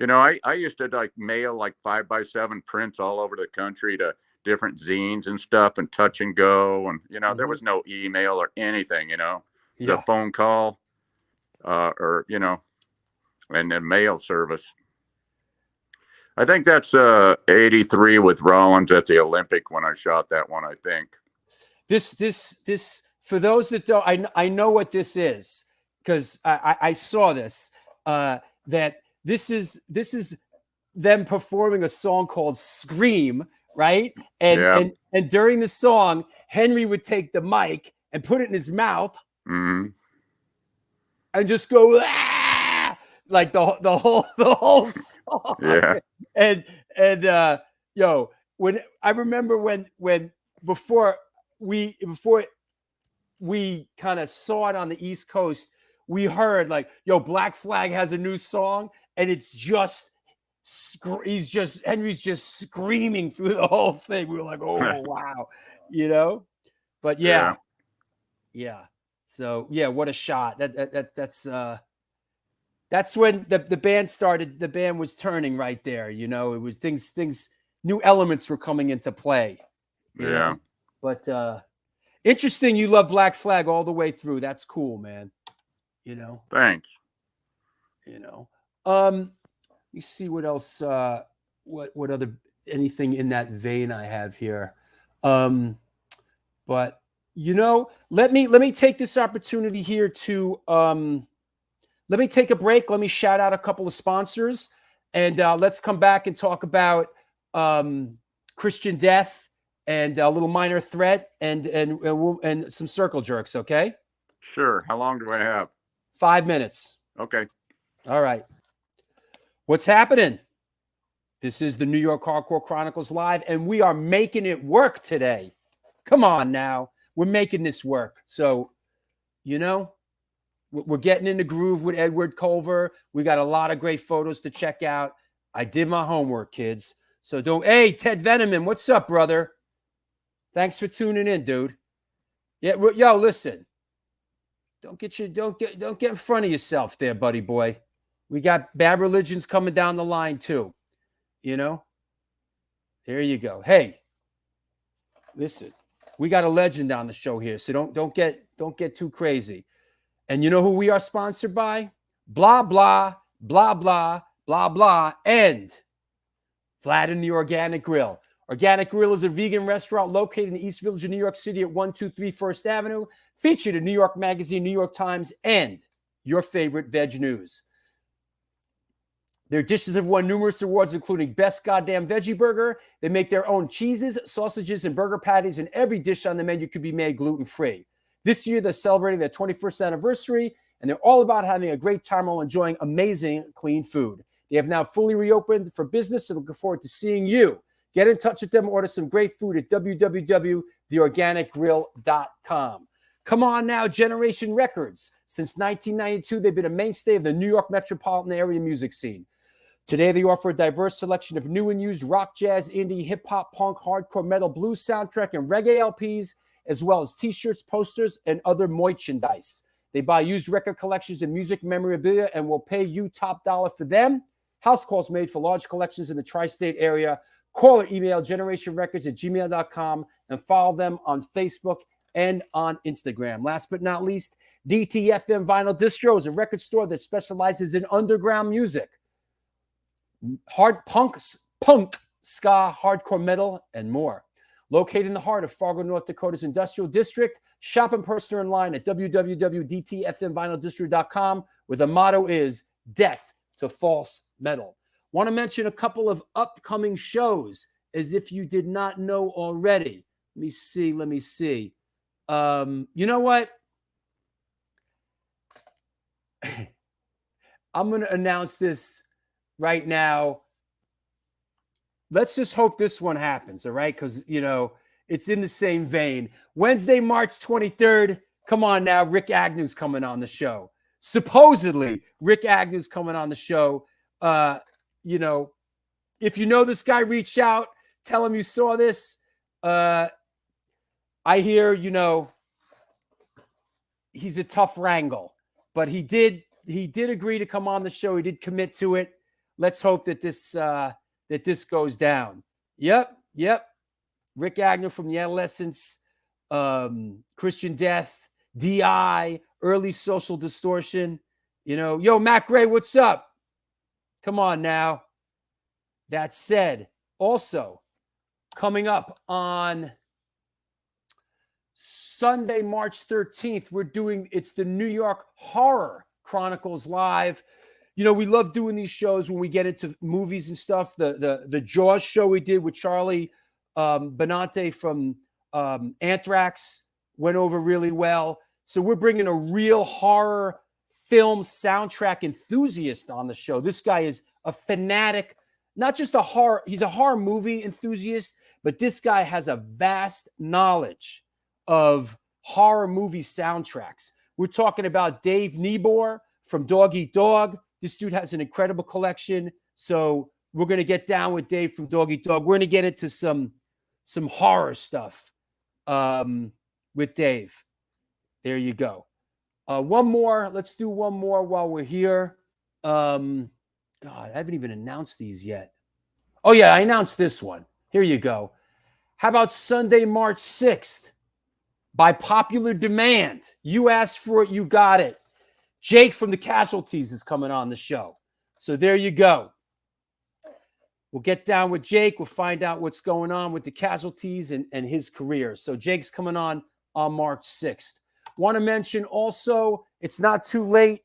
I used to mail 5x7 prints all over the country to different zines and stuff, and touch and go. And, there was no email or anything, the phone call, or, and then mail service. I think that's 83 with Rollins at the Olympic when I shot that one, I think. This, for those that don't, I know what this is, because I saw this, that this is them performing a song called Scream, right? And during the song, Henry would take the mic and put it in his mouth, and just go like the whole song. Yeah. And when I remember when before we kind of saw it on the East Coast, we heard Black Flag has a new song, and it's just Henry's just screaming through the whole thing. We were like, oh wow, you know. But yeah. So yeah, what a shot. That's when the band started. The band was turning right there. You know, it was things. New elements were coming into play. You know? But interesting. You love Black Flag all the way through. That's cool, man. You know. Thanks. You know. You see what else? What other anything in that vein I have here? But you know, let me take this opportunity here to let me take a break. Let me shout out a couple of sponsors, and let's come back and talk about Christian Death and a little Minor Threat and some circle jerks. Okay. Sure. How long do I have? 5 minutes. Okay. All right. What's happening? This is the New York Hardcore Chronicles Live, and we are making it work today. Come on now. We're making this work. So, you know, we're getting in the groove with Edward Colver. We got a lot of great photos to check out. I did my homework, kids. So hey, Ted Veneman, what's up, brother? Thanks for tuning in, dude. Yeah, yo, listen. Don't get in front of yourself there, buddy boy. We got Bad Religions coming down the line too. You know? There you go. Hey, listen. We got a legend on the show here, so don't get too crazy. And you know who we are sponsored by? Blah blah blah blah blah blah and Vlad and the Organic Grill. Organic Grill is a vegan restaurant located in the East Village of New York City at 123 First Avenue, featured in New York Magazine, New York Times, and your favorite veg news. Their dishes have won numerous awards, including Best Goddamn Veggie Burger. They make their own cheeses, sausages, and burger patties, and every dish on the menu could be made gluten-free. This year, they're celebrating their 21st anniversary, and they're all about having a great time while enjoying amazing, clean food. They have now fully reopened for business, and looking forward to seeing you. Get in touch with them, order some great food at www.theorganicgrill.com. Come on now, Generation Records. Since 1992, they've been a mainstay of the New York metropolitan area music scene. Today, they offer a diverse selection of new and used rock, jazz, indie, hip-hop, punk, hardcore, metal, blues, soundtrack, and reggae LPs, as well as T-shirts, posters, and other merchandise. They buy used record collections and music memorabilia and will pay you top dollar for them. House calls made for large collections in the tri-state area. Call or email generationrecords@gmail.com and follow them on Facebook and on Instagram. Last but not least, DTFM Vinyl Distro is a record store that specializes in underground music. Hard punk, ska, hardcore metal, and more. Located in the heart of Fargo, North Dakota's industrial district, shop in person or online at www.dtfmvinyldistro.com, where the motto is death to false metal. Want to mention a couple of upcoming shows, as if you did not know already. Let me see. You know what? I'm going to announce this right now. Let's just hope this one happens, all right? Because, you know, it's in the same vein. Wednesday, March 23rd. Come on now. Rick Agnew's coming on the show. Supposedly, Rick Agnew's coming on the show. You know, if you know this guy, reach out. Tell him you saw this. I hear, you know, he's a tough wrangle. But he did agree to come on the show. He did commit to it. Let's hope that this goes down. Yep. Rick Agnew from the Adolescents, Christian Death, DI, Early Social Distortion. You know, yo, Matt Gray, what's up? Come on now. That said, also coming up on Sunday, March 13th, it's the New York Horror Chronicles Live. You know, we love doing these shows when we get into movies and stuff. The Jaws show we did with Charlie Benante from Anthrax went over really well. So we're bringing a real horror film soundtrack enthusiast on the show. This guy is a fanatic, not just he's a horror movie enthusiast, but this guy has a vast knowledge of horror movie soundtracks. We're talking about Dave Niebuhr from Dog Eat Dog, This dude has an incredible collection. So we're going to get down with Dave from Dog Eat Dog. We're going to get into some horror stuff with Dave. There you go. One more. Let's do one more while we're here. God, I haven't even announced these yet. Oh, yeah, I announced this one. Here you go. How about Sunday, March 6th? By popular demand. You asked for it, you got it. Jake from the Casualties is coming on the show. So there you go. We'll get down with Jake. We'll find out what's going on with the Casualties and his career. So Jake's coming on March 6th. Want to mention also, it's not too late.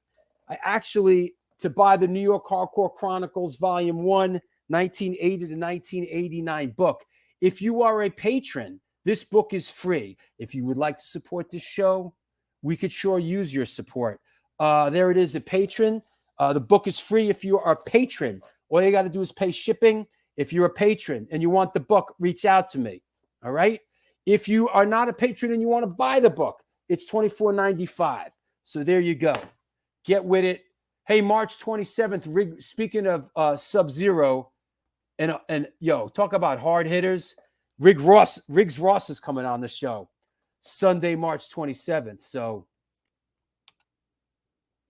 To buy the New York Hardcore Chronicles Volume 1, 1980 to 1989 book. If you are a patron, this book is free. If you would like to support this show, we could sure use your support. There it is, a patron. The book is free if you are a patron. All you got to do is pay shipping. If you're a patron and you want the book, reach out to me. All right? If you are not a patron and you want to buy the book, it's $24.95. So there you go. Get with it. Hey, March 27th, speaking of Sub-Zero, and yo, talk about hard hitters. Riggs Ross is coming on the show Sunday, March 27th. So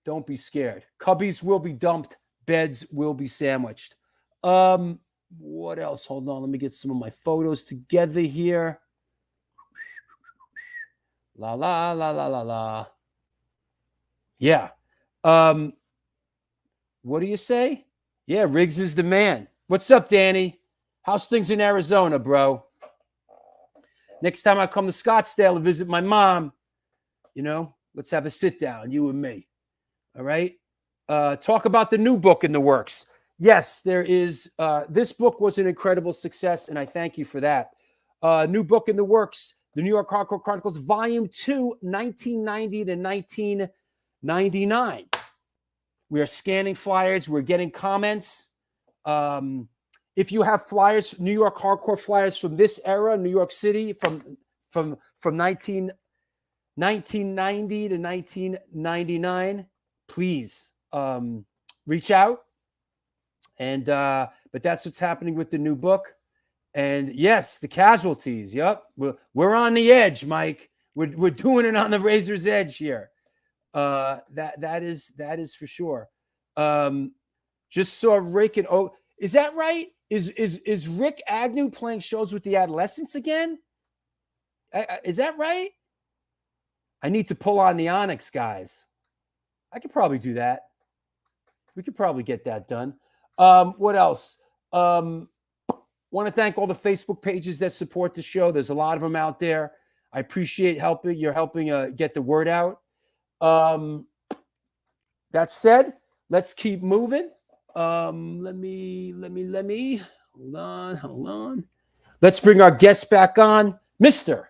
don't be scared. Cubbies will be dumped. Beds will be sandwiched. What else? Hold on. Let me get some of my photos together here. La, la, la, la, la, la. Yeah. What do you say? Yeah, Riggs is the man. What's up, Danny? How's things in Arizona, bro? Next time I come to Scottsdale to visit my mom, let's have a sit down, you and me. All right? Talk about the new book in the works. Yes, there is. This book was an incredible success, and I thank you for that. New book in the works, the New York Hardcore Chronicles, Volume 2, 1990 to 1999. We are scanning flyers. We're getting comments. If you have flyers, New York hardcore flyers from this era, New York City, from 1990 to 1999, please reach out. And but that's what's happening with the new book. And yes, the Casualties. Yep, we're on the edge, Mike. We're doing it on the razor's edge here. That is for sure. Just saw Rick and is that right? Is Rick Agnew playing shows with the Adolescents again? Is that right? I need to pull on the Onyx guys. I could probably do that. We could probably get that done. What else? Want to thank all the Facebook pages that support the show. There's a lot of them out there. I appreciate you're helping get the word out. That said, let's keep moving. Let me. Hold on. Let's bring our guest back on, Mr.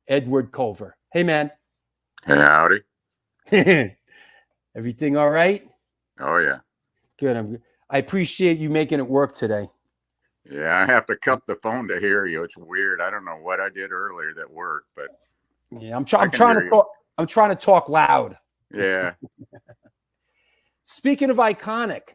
Edward Colver. Hey, man. Hey, howdy. Everything all right? Oh, yeah. Good. I appreciate you making it work today. Yeah, I have to cut the phone to hear you. It's weird. I don't know what I did earlier that worked, but yeah, I'm trying to talk. I'm trying to talk loud. Yeah. Speaking of iconic,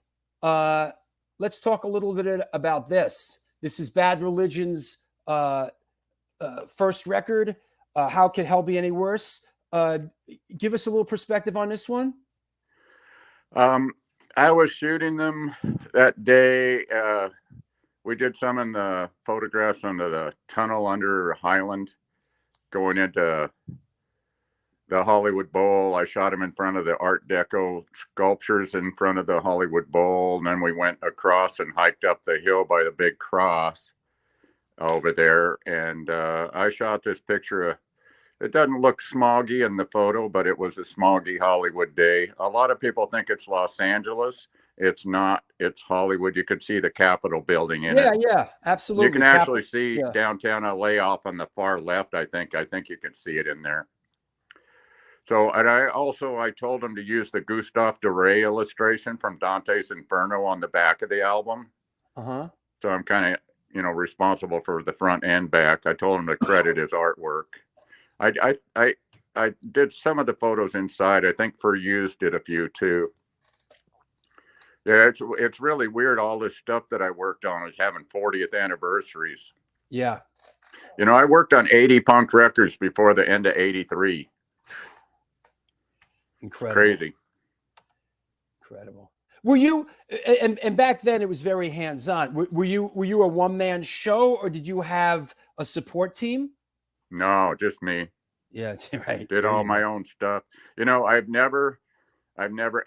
let's talk a little bit about this. This is Bad Religion's first record. How Could Hell Be Any Worse? Give us a little perspective on this one. I was shooting them that day. We did some in the photographs under the tunnel under Highland going into the Hollywood Bowl. I shot them in front of the Art Deco sculptures in front of the Hollywood Bowl. And then we went across and hiked up the hill by the big cross over there. And I shot this picture. It doesn't look smoggy in the photo, but it was a smoggy Hollywood day. A lot of people think it's Los Angeles. It's not. It's Hollywood. You could see the Capitol building in it. Yeah, absolutely. You can actually see downtown LA off on the far left, I think. I think you can see it in there. So, and I told them to use the Gustave Doré illustration from Dante's Inferno on the back of the album. Uh-huh. So I'm kind of, responsible for the front and back. I told him to credit his artwork. I did some of the photos inside. I think For Use did a few too. Yeah, it's really weird. All this stuff that I worked on is having 40th anniversaries. Yeah. You know, I worked on 80 punk records before the end of 83. Incredible. Crazy. Incredible. Were you and back then it was very hands-on. Were you a one-man show, or did you have a support team? No, just me. Yeah, right. Did all my own stuff. You know, I've never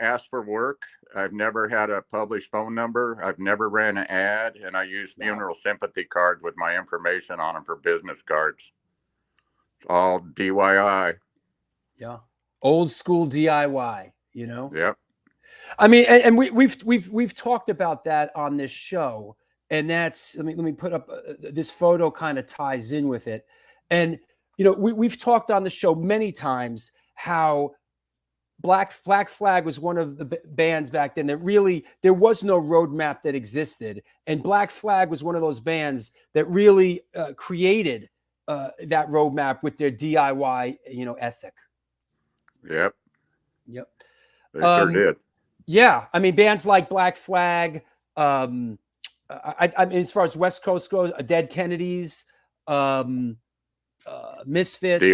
asked for work. I've never had a published phone number. I've never ran an ad, and I use funeral sympathy cards with my information on them for business cards. It's all DIY. Yeah. Old school DIY, you know? Yep. I mean, and we've talked about that on this show, and that's let me put up this photo kind of ties in with it, and you know we've talked on the show many times how Black Flag was one of the bands back then that really there was no roadmap that existed, and Black Flag was one of those bands that really created that roadmap with their DIY ethic. Yep. Yep. They sure did. Yeah, I mean, bands like Black Flag. I mean, as far as West Coast goes, Dead Kennedys, Misfits,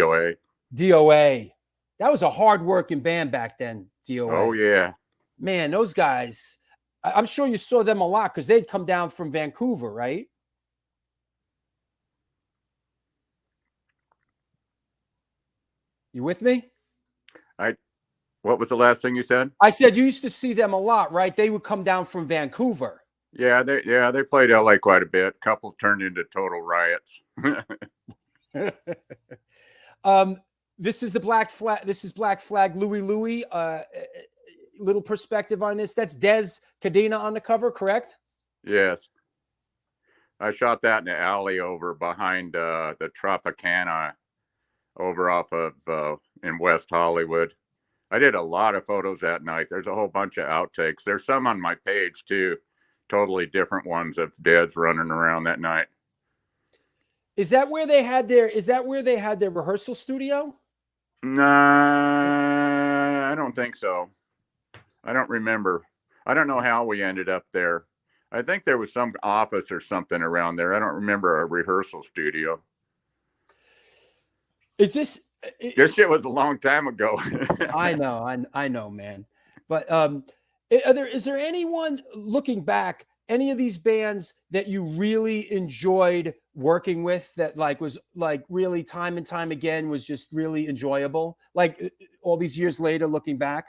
DOA. That was a hard-working band back then. DOA. Oh yeah, man, those guys. I'm sure you saw them a lot because they'd come down from Vancouver, right? You with me? What was the last thing you said? I said you used to see them a lot, right? They would come down from Vancouver. Yeah, they played LA quite a bit. Couple turned into total riots. This is the Black Flag. This is Black Flag. Louie. Little perspective on this. That's Des Cadena on the cover, correct? Yes. I shot that in the alley over behind the Tropicana, over off of in West Hollywood. I did a lot of photos that night. There's a whole bunch of outtakes. There's some on my page too, totally different ones of Deads running around that night. Is that where they had their rehearsal studio? Nah, I don't think so. I don't remember. I don't know how we ended up there. I think there was some office or something around there. I don't remember a rehearsal studio. Is this shit was a long time ago. I know, man. But is there anyone looking back, any of these bands that you really enjoyed working with that was really time and time again was just really enjoyable? Like all these years later, looking back?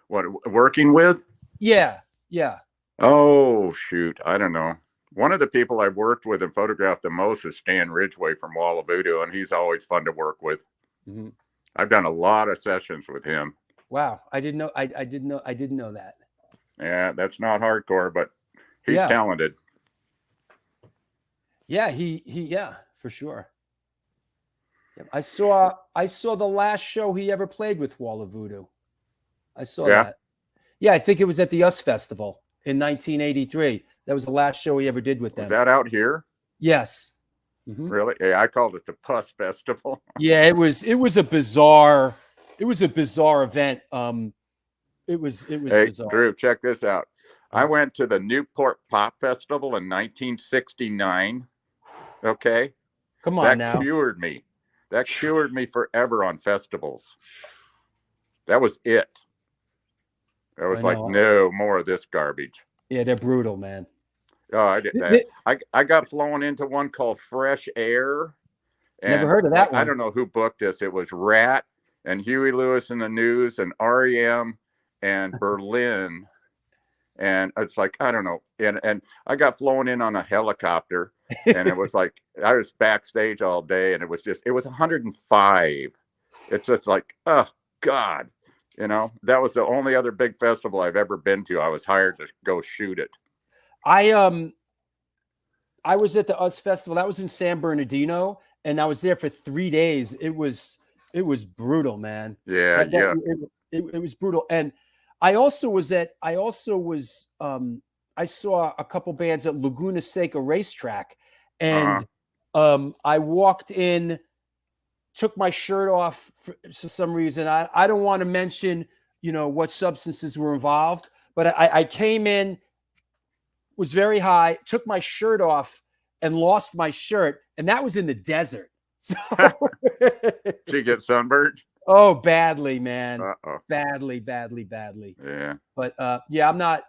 What, working with? Yeah. Oh, shoot. I don't know. One of the people I've worked with and photographed the most is Stan Ridgway from Wall of Voodoo, and he's always fun to work with. Mm-hmm. I've done a lot of sessions with him. Wow, I didn't know that. Yeah, that's not hardcore, but he's talented. Yeah, yeah, for sure. I saw the last show he ever played with Wall of Voodoo. I saw that. Yeah, I think it was at the US Festival in 1983. That was the last show he ever did with them. Was that out here? Yes. Mm-hmm. Really? Yeah, I called it the Puss Festival. Yeah, it was a bizarre event. It was bizarre. Drew, check this out. I went to the Newport Pop Festival in 1969. Okay. Come on now. That cured me. That cured me forever on festivals. That was it. I was like, no more of this garbage. Yeah, they're brutal, man. Oh, I did that. I got flown into one called Fresh Air. Never heard of that one. I don't know who booked this. It was Rat and Huey Lewis and the News and REM and Berlin. And it's like, I don't know. And I got flown in on a helicopter, and it was like, I was backstage all day, and it was 105. It's just like, oh God, that was the only other big festival I've ever been to. I was hired to go shoot it. I was at the US Festival. That was in San Bernardino, and I was there for 3 days. It was brutal, man. Yeah, it was brutal. And I saw a couple bands at Laguna Seca Racetrack, and I walked in, took my shirt off for some reason. I don't want to mention, what substances were involved, but I came in, was very high, took my shirt off and lost my shirt. And that was in the desert. So Did you get sunburned? oh, badly, man. Uh-oh. Badly. Yeah. But yeah, I'm not,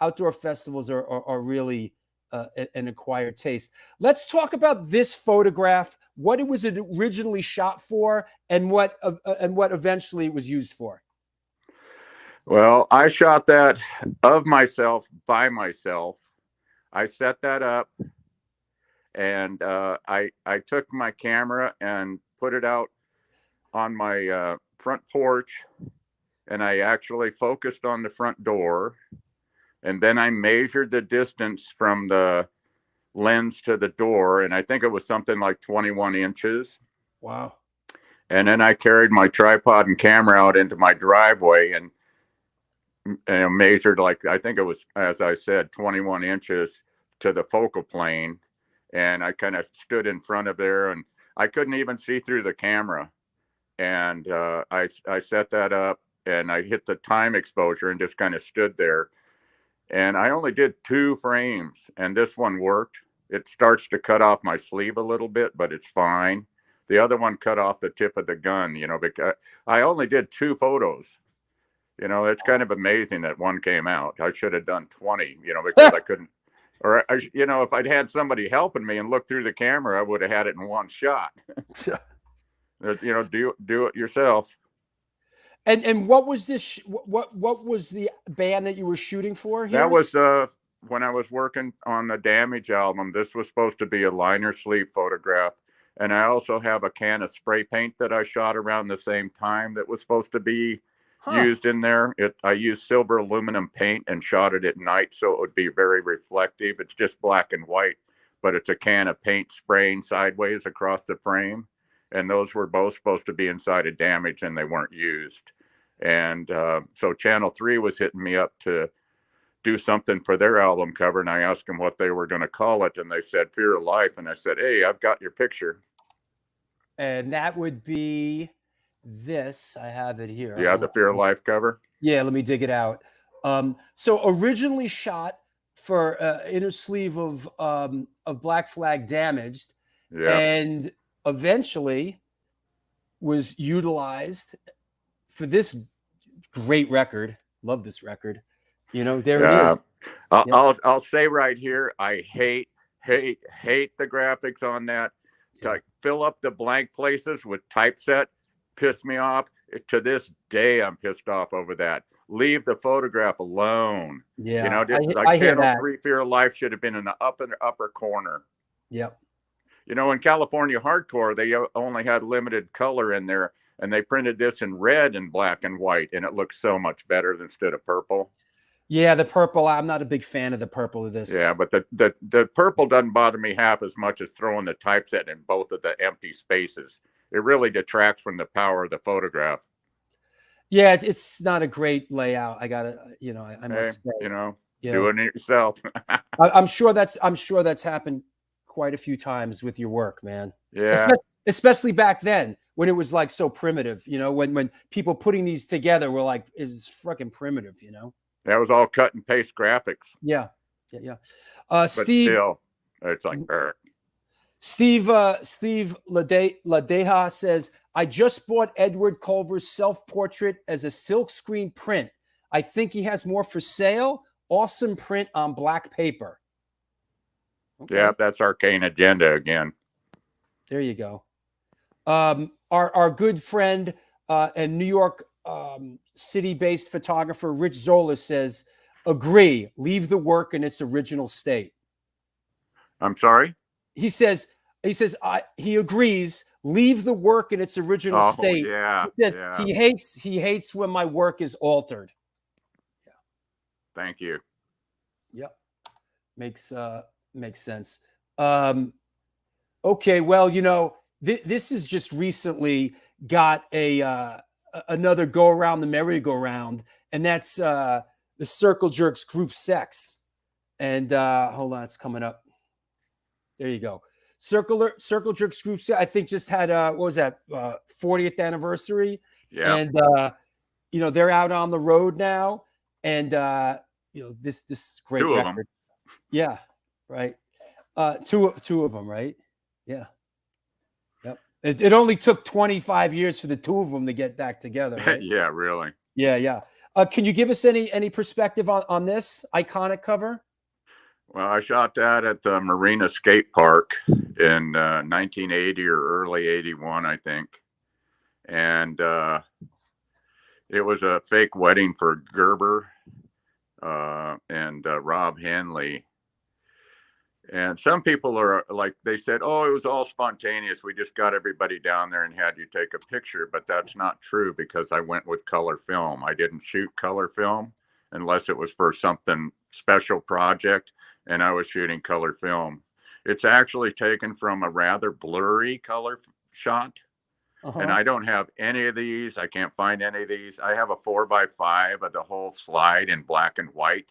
outdoor festivals are really an acquired taste. Let's talk about this photograph, what it was originally shot for, and what eventually it was used for. Well, I shot that of myself by myself. I set that up, and I took my camera and put it out on my front porch, and I actually focused on the front door, and then I measured the distance from the lens to the door, and I think it was something like 21 inches. Wow. And then I carried my tripod and camera out into my driveway and measured, like, I think it was, as I said, 21 inches to the focal plane. And I kind of stood in front of there, and I couldn't even see through the camera. And I set that up, and I hit the time exposure and just kind of stood there. And I only did 2 frames, and this one worked. It starts to cut off my sleeve a little bit, but it's fine. The other one cut off the tip of the gun, because I only did 2 photos. It's kind of amazing that one came out. I should have done 20, because I couldn't, or, if I'd had somebody helping me and looked through the camera, I would have had it in one shot. Do it yourself. And what was this? What was the band that you were shooting for here? That was when I was working on the Damage album. This was supposed to be a liner sleeve photograph, and I also have a can of spray paint that I shot around the same time that was supposed to be used in there. I used silver aluminum paint and shot it at night, so it would be very reflective. It's just black and white, but it's a can of paint spraying sideways across the frame, and those were both supposed to be inside of Damage, and they weren't used. And so Channel 3 was hitting me up to do something for their album cover, and I asked them what they were going to call it, and they said Fear of Life, and I said, hey, I've got your picture. And that would be this. I have it here. Yeah, the Fear of Life cover. Yeah, let me dig it out. So originally shot for inner sleeve of Black Flag Damaged, and eventually was utilized for this great record. Love this record. There it is. I'll say right here, I hate the graphics on that. To fill up the blank places with typeset pissed me off. To this day, I'm pissed off over that. Leave the photograph alone. Yeah, I hear that. 3 Fear of Life should have been in the upper corner. Yep. In California hardcore, they only had limited color in there, and they printed this in red and black and white, and it looks so much better instead of purple. Yeah, the purple. I'm not a big fan of the purple of this. Yeah, but the purple doesn't bother me half as much as throwing the typeset in both of the empty spaces. It really detracts from the power of the photograph. Yeah, it's not a great layout. I gotta, I must say, doing it yourself. I'm sure that's happened quite a few times with your work, man. Yeah, especially back then when it was like so primitive. When people putting these together were like, it's fucking primitive. That was all cut and paste graphics. Yeah. But Steve, still, it's like Steve Ladeja says, I just bought Edward Culver's self-portrait as a silkscreen print. I think he has more for sale. Awesome print on black paper. Okay. Yeah, that's Arcane Agenda again. There you go. Our good friend and New York city-based photographer Rich Zola says, agree, leave the work in its original state. I'm sorry? He says he agrees, leave the work in its original state. Yeah. He says he hates when my work is altered. Yeah. Thank you. Yep. Makes sense. Okay, well, this has just recently got another go around the merry-go-round, and that's the Circle Jerks group Sex. And hold on, it's coming up. There you go. Circle Jerks group Sex, I think, just had 40th anniversary. Yeah. And they're out on the road now, And this great Two of record. them. Yeah, right. Two of them, right? Yeah. Yep. It only took 25 years for the two of them to get back together, right? Yeah, really. Yeah. Can you give us any perspective on this iconic cover? Well, I shot that at the Marina Skate Park in 1980 or early 81, I think. And it was a fake wedding for Gerber and Rob Henley. And some people are like, they said, oh, it was all spontaneous. We just got everybody down there and had you take a picture. But that's not true, because I went with color film. I didn't shoot color film unless it was for something special project, and I was shooting color film. It's actually taken from a rather blurry color shot. And I don't have any of these. I can't find any of these. I have a 4x5 of the whole slide in black and white,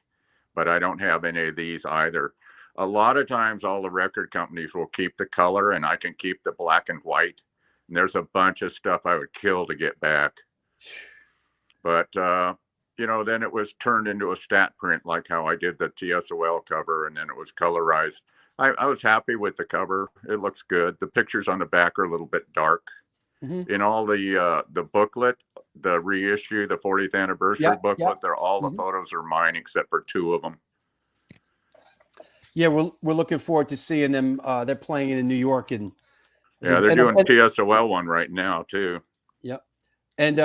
but I don't have any of these either. A lot of times all the record companies will keep the color and I can keep the black and white. And there's a bunch of stuff I would kill to get back. But, then it was turned into a stat print, like how I did the TSOL cover, and then it was colorized. I was happy with the cover. It looks good. The pictures on the back are a little bit dark. In all the booklet, the reissue, the 40th anniversary booklet, they're all the photos are mine except for two of them. Yeah, we're looking forward to seeing them. They're playing in New York, and they're doing TSOL one right now too. Yep, and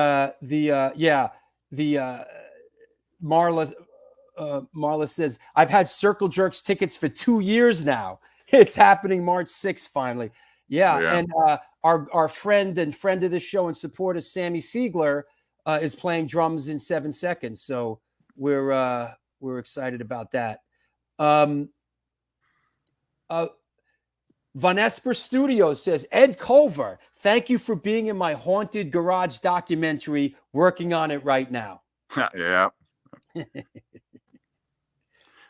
Marla says, I've had Circle Jerks tickets for 2 years now. It's happening March 6th finally. Yeah. And our friend of the show and supporter Sammy Siegler is playing drums in 7 seconds. So we're excited about that. Von Esper Studios says, Ed Colver, thank you for being in my haunted garage documentary. Working on it right now. Yeah.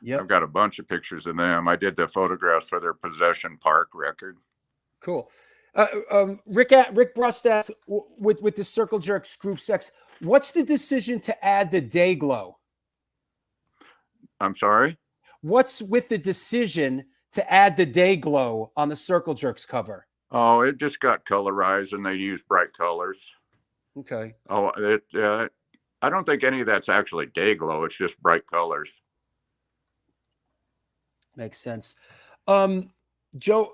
Yep. I've got a bunch of pictures of them. I did the photographs for their Possession Park record. Cool. Rick Brust asks, with the Circle Jerks group sex, what's the decision to add the day glow? I'm sorry? What's with the decision to add the day glow on the Circle Jerks cover? Oh, it just got colorized and they used bright colors. Okay. Oh, I don't think any of that's actually day glow. It's just bright colors. Makes sense. Joe,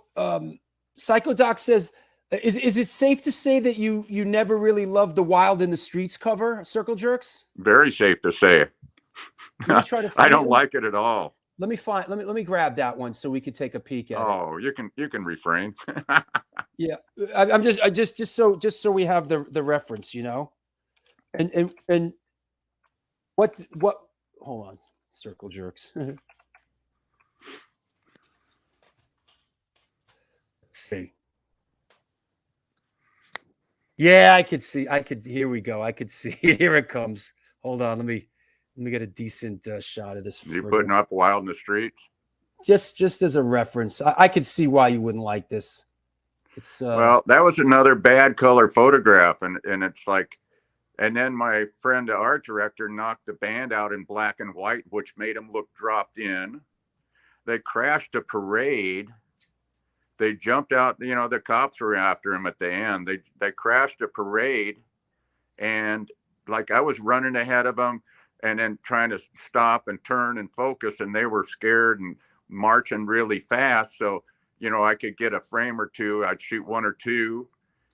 Psychodoc says, is it safe to say that you never really loved the Wild in the Streets cover, Circle Jerks? Very safe to say. I don't like it at all. Let me grab that one so we could take a peek at it. Oh, you can refrain. Yeah, I'm just so we have the reference, and what hold on, Circle Jerks. Let's see. Yeah, I could see. Here we go. I could see. Here it comes. Hold on. Let me get a decent shot of this. You putting up Wild in the Streets? Just as a reference. I could see why you wouldn't like this. It's well, that was another bad color photograph, and it's like, and then my friend, the art director, knocked the band out in black and white, which made them look dropped in. They crashed a parade. They jumped out. The cops were after him at the end. They crashed a parade, and like I was running ahead of them, and then trying to stop and turn and focus, and they were scared and marching really fast. So, I could get a frame or two. I'd shoot one or two,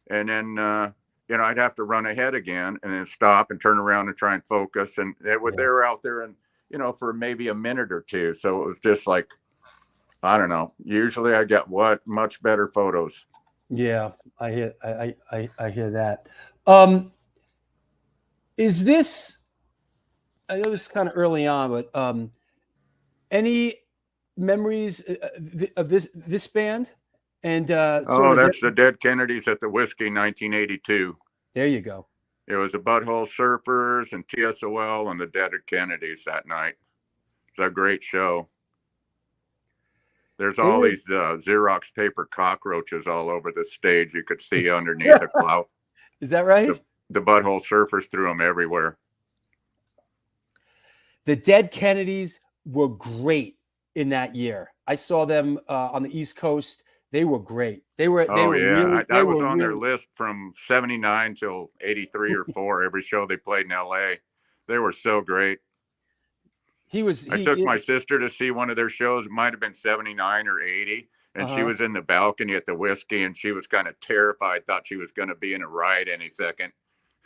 and then, I'd have to run ahead again and then stop and turn around and try and focus. And they were out there and, for maybe a minute or two. So it was just like, I don't know. Usually I get much better photos. Yeah, I hear that. Is this, I know this is kind of early on, but any memories of this band? And that's the Dead Kennedys at the Whiskey, 1982. There you go. It was the Butthole Surfers and TSOL and the Dead Kennedys that night. It's a great show. There's all these Xerox paper cockroaches all over the stage. You could see underneath the clout. Is that right? The Butthole Surfers threw them everywhere. The Dead Kennedys were great in that year. I saw them on the East Coast. They were great. They were really. I was on their list from 79 till 83 or 4. Every show they played in LA. They were so great. I took my sister to see one of their shows. It might have been 79 or 80. And she was in the balcony at the Whiskey, and she was kind of terrified, thought she was going to be in a riot any second.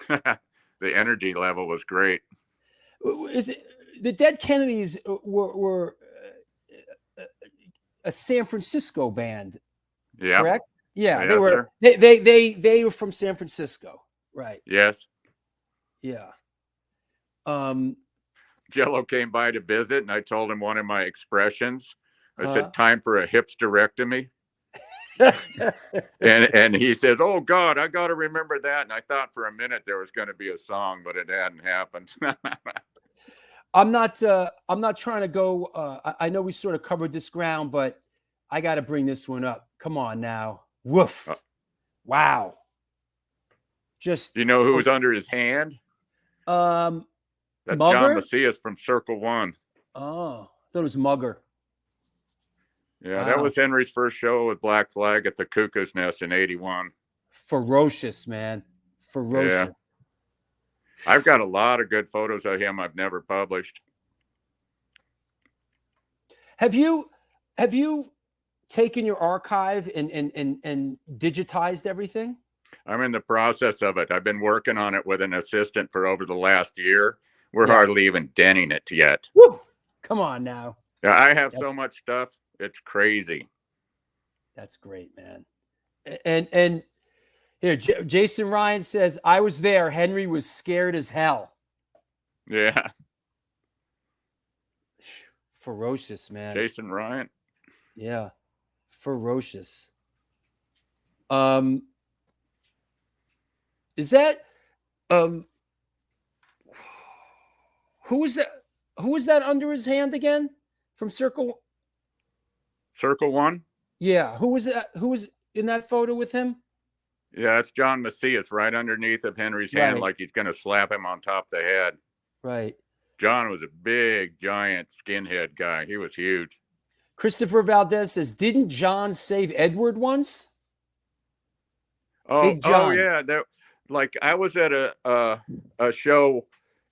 The energy level was great. Is it, the Dead Kennedys were a San Francisco band, correct? Yeah, yes, they were. Sir. They were from San Francisco, right? Yes. Yeah. Jello came by to visit, and I told him one of my expressions. I said, "Time for a hipsterectomy." and he says, "Oh God, I got to remember that." And I thought for a minute there was going to be a song, but it hadn't happened. I'm not trying to go. I know we sort of covered this ground, but I got to bring this one up. Come on now. Woof. Wow. Just, you know who was under his hand? That's Mugger? John Macias from Circle One. Oh, I thought it was Mugger. Yeah, that was Henry's first show with Black Flag at the Cuckoo's Nest in 81. Ferocious, man. Ferocious. Yeah. I've got a lot of good photos of him I've never published. Have you taken your archive and digitized everything? I'm in the process of it. I've been working on it with an assistant for over the last year. We're hardly even denting it yet. Woo! Come on now. Yeah, I have so much stuff. It's crazy. That's great, man. And here, Jason Ryan says, "I was there. Henry was scared as hell." Yeah. Ferocious, man. Jason Ryan. Yeah. Ferocious. Is that who is that under his hand again from Circle One? Yeah, who was that? Who was in that photo with him? Yeah, it's John Macias right underneath of Henry's hand, like he's going to slap him on top of the head. Right. John was a big, giant skinhead guy. He was huge. Christopher Valdez says, "Didn't John save Edward once?" Oh yeah. Like I was at a show,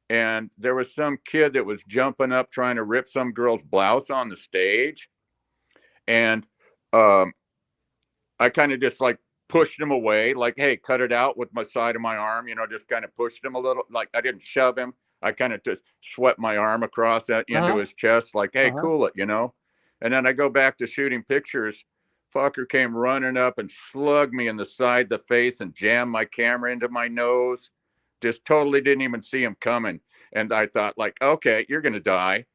and there was some kid that was jumping up trying to rip some girl's blouse on the stage, and I kind of just like pushed him away, like, "Hey, cut it out," with my side of my arm, just kind of pushed him a little. Like I didn't shove him. I kind of just swept my arm across that into his chest, like, "Hey, cool it," And then I go back to shooting pictures. Fucker came running up and slugged me in the side, the face, and jammed my camera into my nose. Just totally didn't even see him coming. And I thought, like, okay, you're going to die,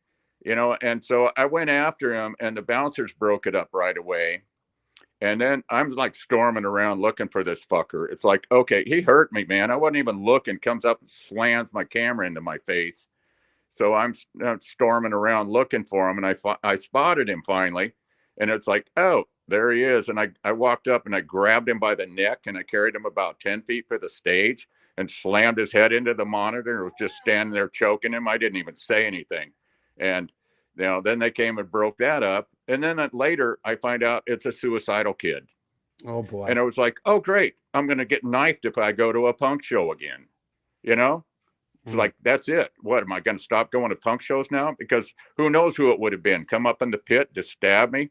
And so I went after him, and the bouncers broke it up right away. And then I'm like storming around looking for this fucker. It's like, okay, he hurt me, man. I wasn't even looking. Comes up and slams my camera into my face. So I'm storming around looking for him, and I spotted him finally. And it's like, oh, there he is. And I walked up and I grabbed him by the neck, and I carried him about 10 feet for the stage and slammed his head into the monitor and was just standing there choking him. I didn't even say anything. And, then they came and broke that up. And then later I find out it's a suicidal kid. Oh, boy. And I was like, oh, great. I'm going to get knifed if I go to a punk show again. It's like, that's it. What, am I going to stop going to punk shows now? Because who knows who it would have been. Come up in the pit to stab me.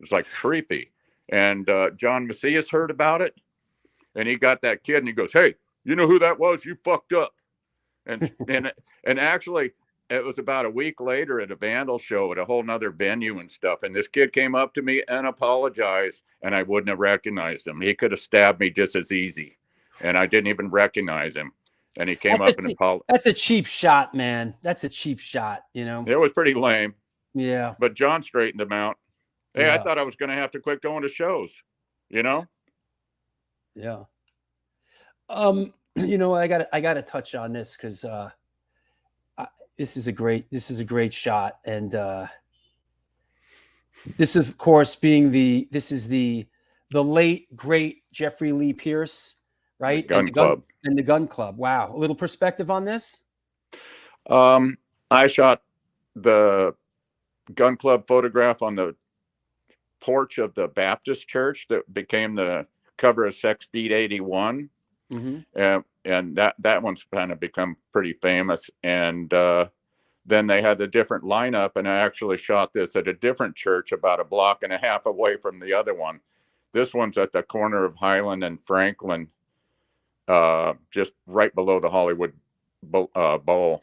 It's like creepy. And John Macias heard about it. And he got that kid and he goes, "Hey, you know who that was? You fucked up." And and actually, it was about a week later at a Vandal show at a whole nother venue and stuff. And this kid came up to me and apologized, and I wouldn't have recognized him. He could have stabbed me just as easy. And I didn't even recognize him. And he came up and apologized. That's a cheap shot, man. That's a cheap shot, It was pretty lame. Yeah. But John straightened him out. Hey, Yeah. I thought I was going to have to quit going to shows, Yeah. I got to touch on this because this is a great shot, and this is, of course, the late great Jeffrey Lee Pierce, right? Gun Club. And the Gun Club. Wow, a little perspective on this. I shot the gun club photograph on the porch of the Baptist church that became the cover of Sex Beat 81. Mm-hmm. And that one's kind of become pretty famous. And then they had the different lineup, and I actually shot this at a different church about a block and a half away from the other one. This one's at the corner of Highland and Franklin, just right below the Hollywood Bowl.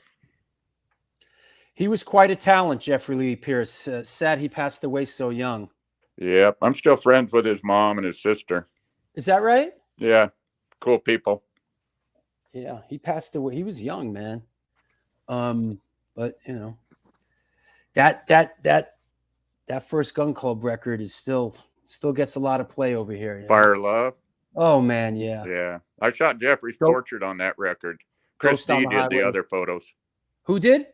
He was quite a talent, Jeffrey Lee Pierce. Sad he passed away so young. Yep, I'm still friends with his mom and his sister. Is that right? Yeah, cool people. Yeah, he passed away. He was young, man. But you know, that first Gun Club record is still gets a lot of play over here. You know? Fire Love. Oh man, yeah. Yeah, I shot Jeffrey's portrait on that record. Chris D did the other photos. Who did?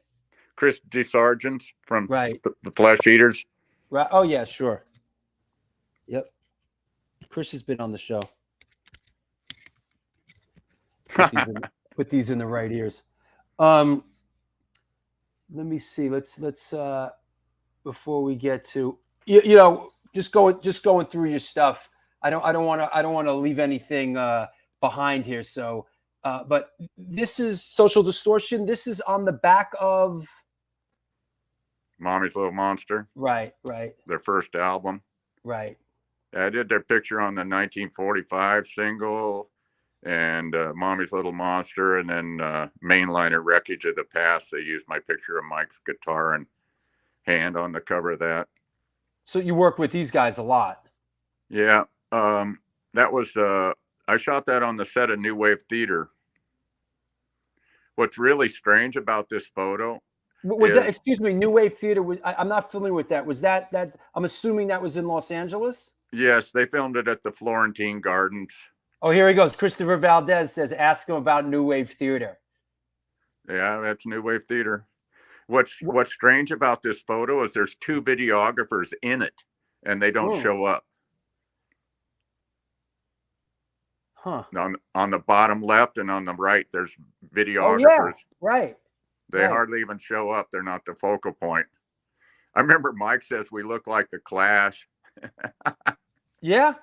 Chris DeSargent from Right. the Flesh Eaters. Right. Oh yeah, sure. Yep. Chris has been on the show. Put these in the right ears. Let me see. Let's before we get to you know just going through your stuff. I don't want to leave anything behind here. So, but this is Social Distortion. This is on the back of Mommy's Little Monster. Right. Their first album. Right. I did their picture on the 1945 single and Mommy's Little Monster, and then Mainliner Wreckage of the Past. They used my picture of Mike's guitar and hand on the cover of that. So you work with these guys a lot. Yeah. That was, I shot that on the set of New Wave Theater. What's really strange about this photo was that, excuse me, New Wave Theater, I'm not familiar with that. Was that, I'm assuming that was in Los Angeles? Yes, they filmed it at the Florentine Gardens. Oh, here he goes. Christopher Valdez says, ask him about New Wave Theater. Yeah, that's New Wave Theater. What's strange about this photo is there's two videographers in it, and they don't show up. Huh. On the bottom left and on the right, there's videographers. Oh, yeah. Right. They hardly even show up. They're not the focal point. I remember Mike says we look like the Clash. Yeah.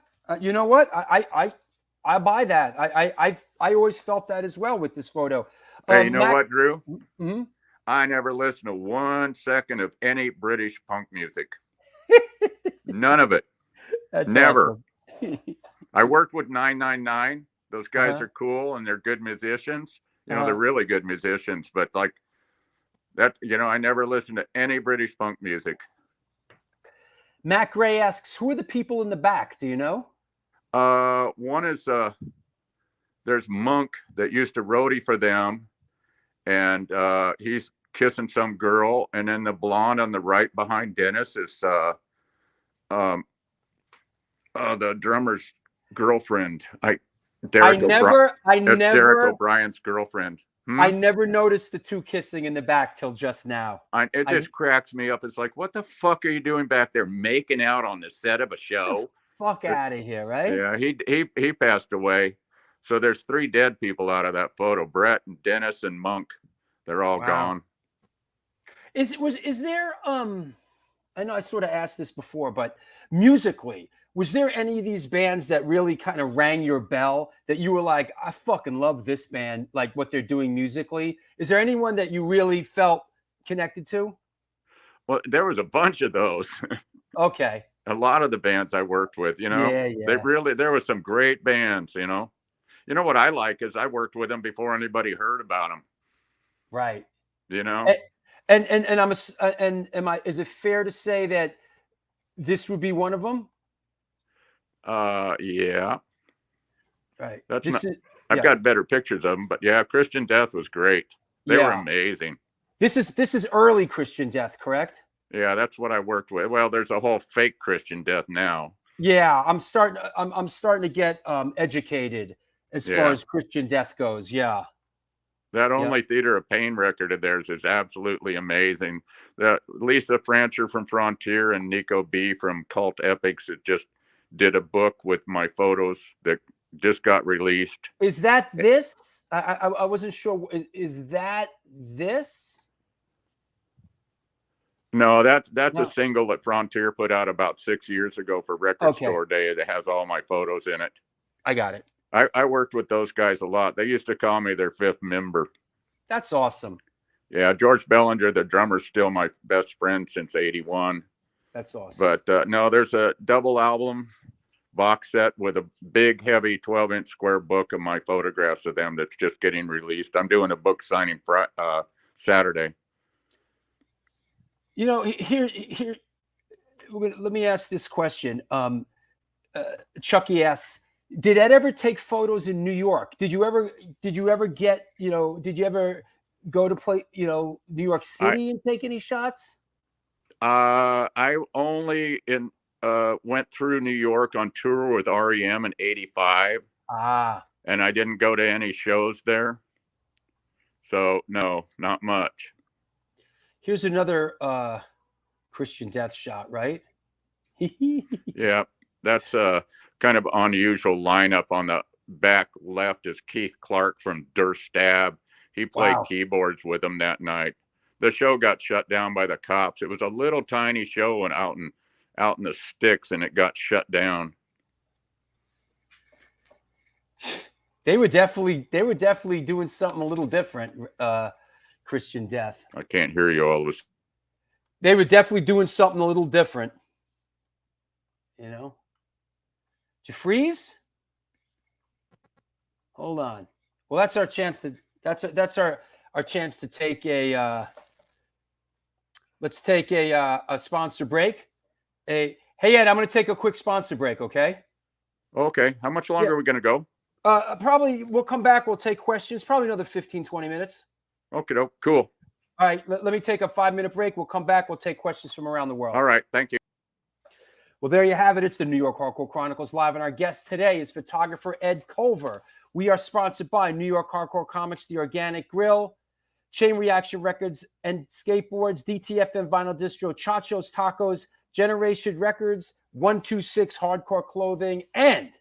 You know what? I buy that. I always felt that as well with this photo. Hey, you know what, Drew? Mm-hmm. I never listened to 1 second of any British punk music. None of it. That's never. Awesome. I worked with 999. Those guys are cool and they're good musicians. You know, they're really good musicians, but like that, you know, I never listened to any British punk music. Matt Gray asks, who are the people in the back? Do you know? One is there's Monk that used to roadie for them, and he's kissing some girl, and then the blonde on the right behind Dennis is the drummer's girlfriend. Derek O'Brien's girlfriend. I never noticed the two kissing in the back till just now. It just cracks me up. It's like, what the fuck are you doing back there, making out on the set of a show? Fuck out of here, right? Yeah, he passed away. So there's 3 dead people out of that photo: Brett and Dennis and Monk. They're all gone. Is there I know I sort of asked this before, but musically, was there any of these bands that really kind of rang your bell that you were like, I fucking love this band, like what they're doing musically? Is there anyone that you really felt connected to? Well, there was a bunch of those. Okay. A lot of the bands I worked with, you know, there was some great bands, you know. You know what I like is I worked with them before anybody heard about them. Right. You know. Is it fair to say that this would be one of them? Yeah. Right. I've got better pictures of them, but yeah, Christian Death was great. They were amazing. This is early Christian Death, correct? Yeah, that's what I worked with. Well, there's a whole fake Christian Death now. Yeah, I'm starting to get educated as far as Christian Death goes. Yeah. That Only Theater of Pain record of theirs is absolutely amazing. Lisa Francher from Frontier and Nico B from Cult Epics just did a book with my photos that just got released. Is that this? I wasn't sure. Is that this? No, that's No. a single that Frontier put out about 6 years ago for Record Okay. Store Day that has all my photos in it. I got it. I worked with those guys a lot. They used to call me their fifth member. That's awesome. Yeah, George Bellinger, the drummer's still my best friend since '81. That's awesome. But no, there's a double album box set with a big, heavy 12-inch square book of my photographs of them that's just getting released. I'm doing a book signing Saturday. You know, here, let me ask this question. Chucky asks, did Ed ever take photos in New York? Did you ever get, did you ever go to play, New York City and take any shots? I only went through New York on tour with REM in '85. And I didn't go to any shows there. So no, not much. Here's another Christian Death shot, right? Yeah, that's a kind of unusual lineup. On the back left is Keith Clark from Der Stab. He played keyboards with them that night. The show got shut down by the cops. It was a little tiny show and out in the sticks, and it got shut down. They were definitely doing something a little different. Christian Death. I can't hear you all this. They were definitely doing something a little different. Did you freeze? Hold on. Well, that's our chance to. That's our chance to take a. Let's take a sponsor break. Hey Ed, I'm going to take a quick sponsor break. Okay. Okay. How much longer are we going to go? Probably we'll come back. We'll take questions. Probably another 15, 20 minutes. Okay. Cool. All right. Let me take a 5-minute break. We'll come back. We'll take questions from around the world. All right. Thank you. Well, there you have it. It's the New York Hardcore Chronicles Live, and our guest today is photographer Ed Colver. We are sponsored by New York Hardcore Comics, The Organic Grill, Chain Reaction Records and Skateboards, DTFM Vinyl Distro, Chacho's Tacos, Generation Records, 126 Hardcore Clothing, and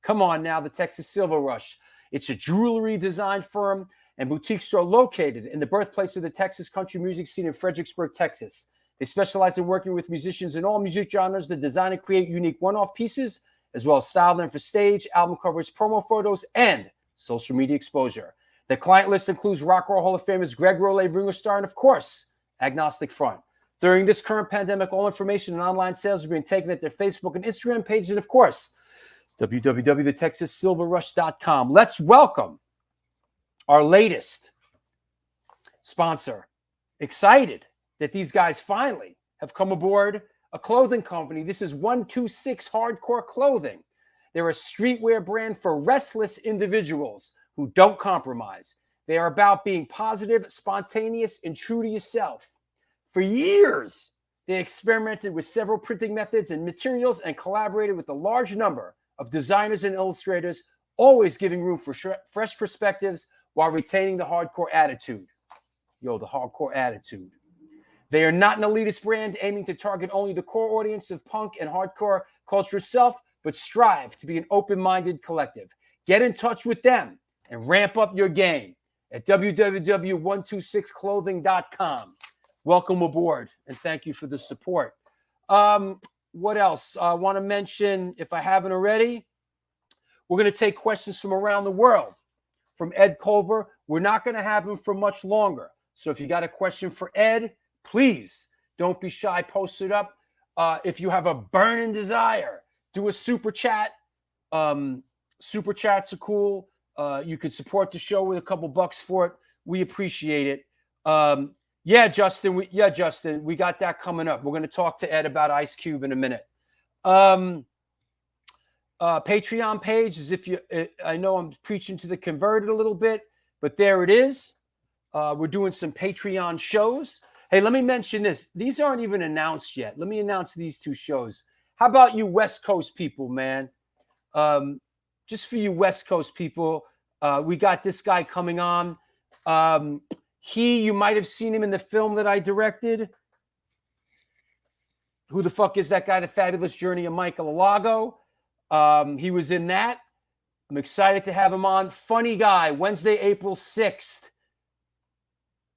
come on now, the Texas Silver Rush. It's a jewelry design firm and boutique store located in the birthplace of the Texas country music scene in Fredericksburg, Texas. They specialize in working with musicians in all music genres to design and create unique one-off pieces, as well as style them for stage, album covers, promo photos, and social media exposure. The client list includes Rock and Roll Hall of Famers Greg Rowley, Ringo Starr, and of course, Agnostic Front. During this current pandemic, all information and online sales are being taken at their Facebook and Instagram pages, and of course, www.thetexassilverrush.com. Let's welcome our latest sponsor. Excited that these guys finally have come aboard a clothing company. This is 126 Hardcore Clothing. They're a streetwear brand for restless individuals who don't compromise. They are about being positive, spontaneous, and true to yourself. For years, they experimented with several printing methods and materials and collaborated with a large number of designers and illustrators, always giving room for fresh perspectives while retaining the hardcore attitude. The hardcore attitude. They are not an elitist brand aiming to target only the core audience of punk and hardcore culture itself, but strive to be an open-minded collective. Get in touch with them and ramp up your game at www.126clothing.com. Welcome aboard, and thank you for the support. What else? I want to mention, if I haven't already, we're going to take questions from around the world from Ed Colver. We're not going to have him for much longer. So if you got a question for Ed, please don't be shy. Post it up. If you have a burning desire, do a super chat. Super chats are cool. You could support the show with a couple bucks for it. We appreciate it. Justin, we got that coming up. We're going to talk to Ed about Ice Cube in a minute. Patreon page is I know I'm preaching to the converted a little bit, but there it is. We're doing some Patreon shows. Hey, let me mention this. These aren't even announced yet. Let me announce these two shows. How about you West Coast people, man? Just for you West Coast people, we got this guy coming on. You might have seen him in the film that I directed. Who the fuck is that guy? The Fabulous Journey of Michael Alago. He was in that. I'm excited to have him on. Funny guy, Wednesday, April 6th.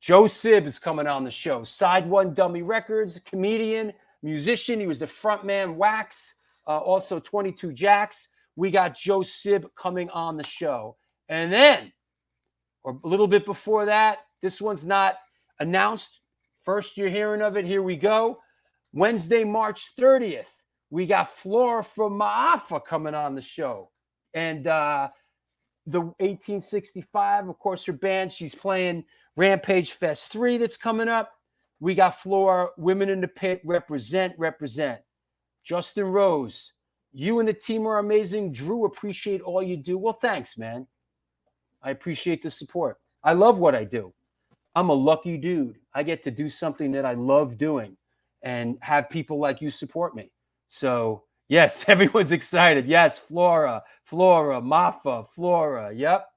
Joe Sib is coming on the show. Side One Dummy Records, comedian, musician. He was the front man Wax, also 22 Jacks. We got Joe Sib coming on the show. And then, or a little bit before that, this one's not announced. First you're hearing of it. Here we go. Wednesday, March 30th, we got Flora from Maafa coming on the show. And the 1865, of course, her band, she's playing Rampage Fest 3 that's coming up. We got Flora, Women in the Pit, represent. Justin Rose, you and the team are amazing. Drew, appreciate all you do. Well, thanks, man. I appreciate the support. I love what I do. I'm a lucky dude. I get to do something that I love doing and have people like you support me. So, yes, everyone's excited. Yes, Flora, Mafa, Flora. Yep.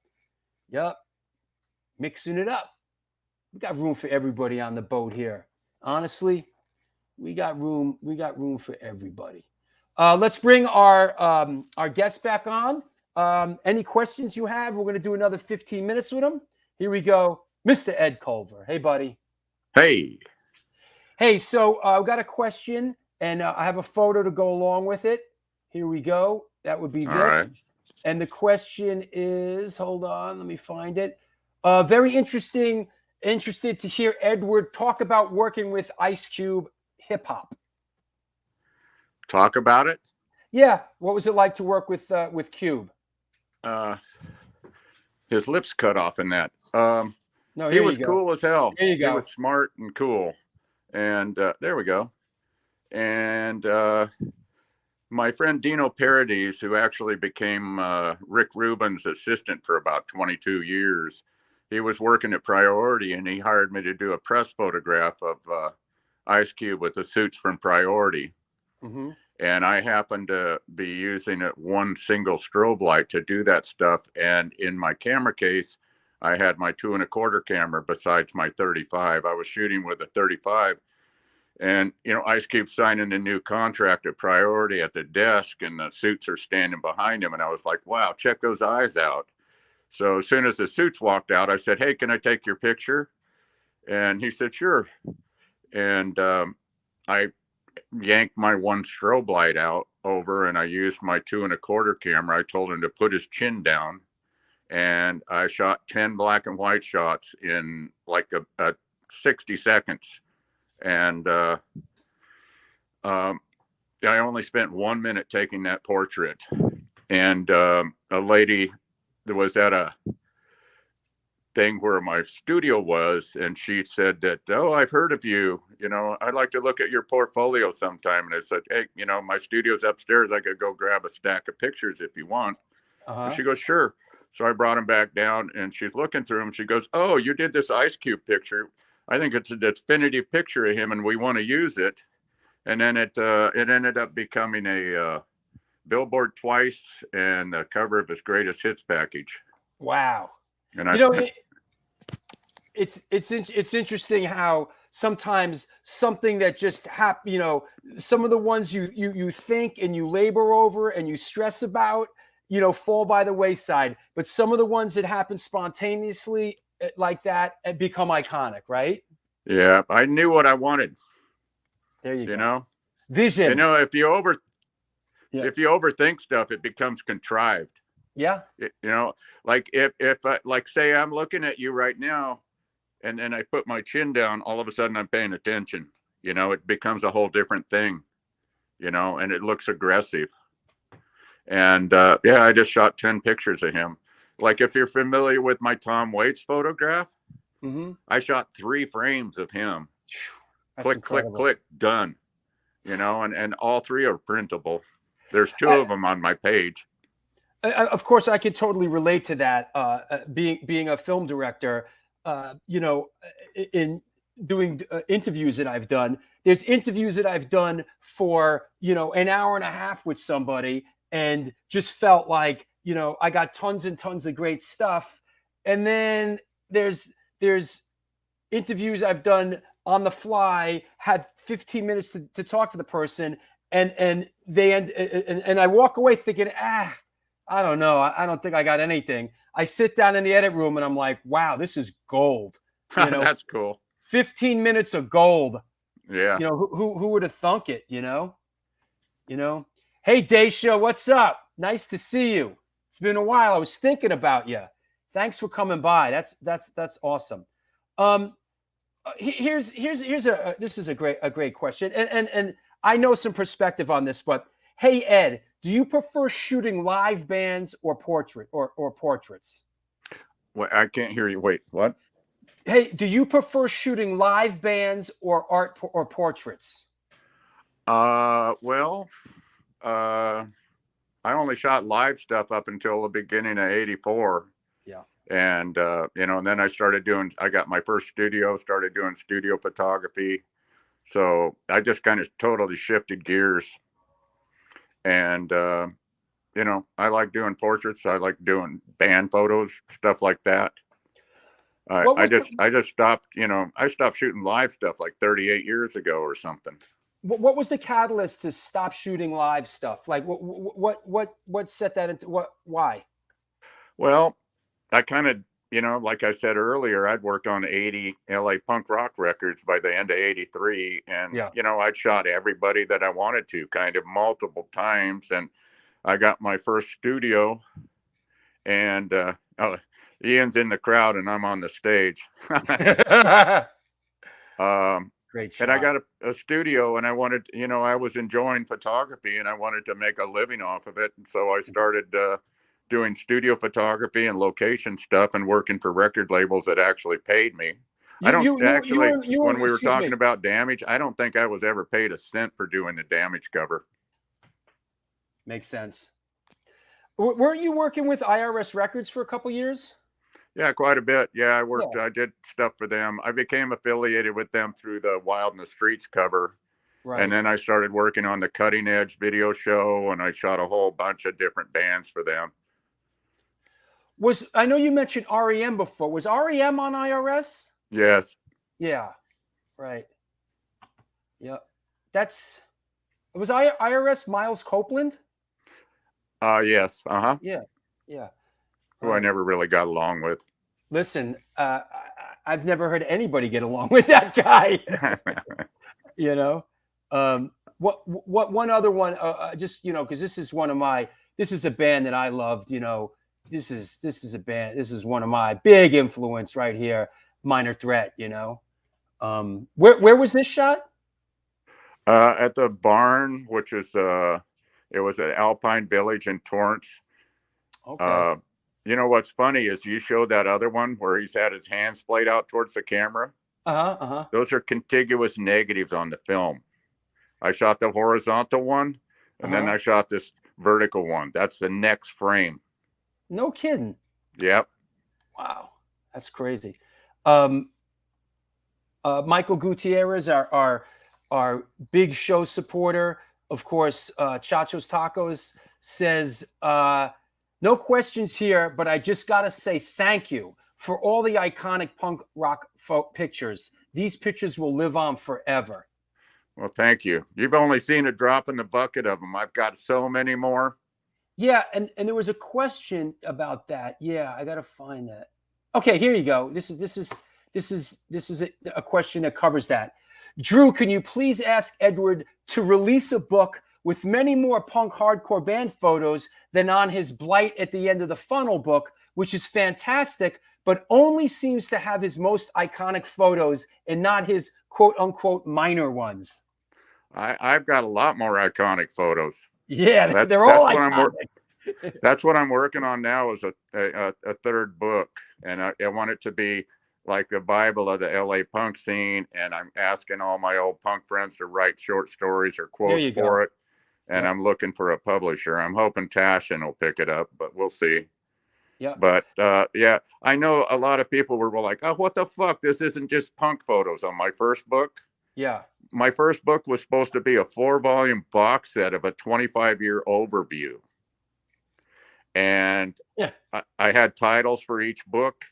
Mixing it up. We got room for everybody on the boat here. Honestly, we got room for everybody. Let's bring our guests back on. Any questions you have? We're going to do another 15 minutes with them. Here we go. Mr. Ed Colver. Hey, buddy. Hey, so I've got a question, and I have a photo to go along with it. Here we go. That would be this. All right. And the question is, hold on, let me find it. Very interested to hear Edward talk about working with Ice Cube hip hop. Talk about it? Yeah. What was it like to work with Cube? His lips cut off in that. No, he was cool as hell. There you go. He was smart and cool. And there we go. And my friend Dino Paradis, who actually became Rick Rubin's assistant for about 22 years, he was working at Priority, and he hired me to do a press photograph of Ice Cube with the suits from Priority. Mm-hmm. And I happened to be using one single strobe light to do that stuff. And in my camera case, I had my 2 1/4 camera besides my 35. I was shooting with a 35. And, Ice Cube signing a new contract at Priority at the desk, and the suits are standing behind him. And I was like, wow, check those eyes out. So as soon as the suits walked out, I said, hey, can I take your picture? And he said, sure. And I yanked my one strobe light out over, and I used my 2 1/4 camera. I told him to put his chin down, and I shot 10 black and white shots in like a 60 seconds. And I only spent 1 minute taking that portrait. And a lady that was at a thing where my studio was, and she said that, oh, I've heard of you, I'd like to look at your portfolio sometime. And I said, hey, my studio's upstairs. I could go grab a stack of pictures if you want. And she goes, sure. So I brought him back down, and she's looking through them. She goes, oh, you did this Ice Cube picture. I think it's a definitive picture of him, and we want to use it. And then it ended up becoming a Billboard twice and the cover of his greatest hits package. Wow. And I it's interesting how sometimes something that just happened, some of the ones you think and you labor over and you stress about, fall by the wayside. But some of the ones that happen spontaneously like that become iconic, right? Yeah, I knew what I wanted. There you go. You know, vision. If you overthink stuff, it becomes contrived. Yeah. Like if like say I'm looking at you right now, and then I put my chin down, all of a sudden I'm paying attention. It becomes a whole different thing. And it looks aggressive. And I just shot 10 pictures of him. Like if you're familiar with my Tom Waits photograph, I shot 3 frames of him. That's click, incredible. click, done. And all 3 are printable. There's 2 of them on my page. Of course, I could totally relate to that. Being a film director, in doing interviews that I've done, there's interviews that I've done for, an hour and a half with somebody, and just felt like, I got tons and tons of great stuff. And then there's interviews I've done on the fly, had 15 minutes to talk to the person, and they end, and I walk away thinking, I don't know. I don't think I got anything. I sit down in the edit room and I'm like, wow, this is gold. You know, That's cool. 15 minutes of gold. Yeah. You know, who would have thunk it, you know? Hey, Daisha, what's up? Nice to see you. It's been a while. I was thinking about you. Thanks for coming by. That's awesome. Here's a this is a great question, and I know some perspective on this, but hey, Ed, do you prefer shooting live bands or portraits? Wait, I can't hear you. Wait, what? Hey, do you prefer shooting live bands or art or portraits? Well, I only shot live stuff up until the beginning of '84. Yeah. And, and then I got my first studio, started doing studio photography. So I just kind of totally shifted gears. And, I like doing portraits. I like doing band photos, stuff like that. I just stopped, I stopped shooting live stuff like 38 years ago or something. What was the catalyst to stop shooting live stuff? Like what set that into why? Well, I kind of, like I said earlier, I'd worked on 80 LA punk rock records by the end of '83. And, Yeah. I'd shot everybody that I wanted to kind of multiple times. And I got my first studio and, Ian's in the crowd and I'm on the stage. Great shot. And I got a studio and I wanted, I was enjoying photography and I wanted to make a living off of it. And so I started, doing studio photography and location stuff and working for record labels that actually paid me. When we were talking about Damage, I don't think I was ever paid a cent for doing the Damage cover. Makes sense. Weren't you working with IRS Records for a couple years? Yeah, quite a bit. Yeah, I did stuff for them. I became affiliated with them through the Wild in the Streets cover. Right. And then I started working on the Cutting Edge video show and I shot a whole bunch of different bands for them. I know you mentioned REM before. Was REM on IRS? Yes. Yeah. Right. Yeah. Was IRS Miles Copeland? Yes. Uh-huh. Yeah. Yeah. Who I never really got along with. Listen, I've never heard anybody get along with that guy. What one other one? Just because this is a band that I loved. This is a band. This is one of my big influence right here. Minor Threat. Where was this shot? At the barn, which is it was at Alpine Village in Torrance. Okay. What's funny is you showed that other one where he's had his hands splayed out towards the camera. Those are contiguous negatives on the film. I shot the horizontal one, and then I shot this vertical one. That's the next frame. No kidding. Yep. Wow, that's crazy. Michael Gutierrez, our big show supporter, of course, Chacho's Tacos says, no questions here, but I just got to say thank you for all the iconic punk rock pictures. These pictures will live on forever. Well, thank you. You've only seen a drop in the bucket of them. I've got so many more. Yeah, and there was a question about that. Yeah, I got to find that. Okay, here you go. This is a question that covers that. Drew, can you please ask Edward to release a book with many more punk hardcore band photos than on his Blight at the End of the Funnel book, which is fantastic, but only seems to have his most iconic photos and not his quote-unquote minor ones? I've got a lot more iconic photos. Yeah, they're all iconic. That's what I'm working on now is a third book, and I want it to be like the Bible of the LA punk scene, and I'm asking all my old punk friends to write short stories or quotes for it. And I'm looking for a publisher. I'm hoping Tashin will pick it up, but we'll see. Yeah. But I know a lot of people were like, oh, what the fuck? This isn't just punk photos on my first book. Yeah. My first book was supposed to be a 4-volume box set of a 25-year overview. And I had titles for each book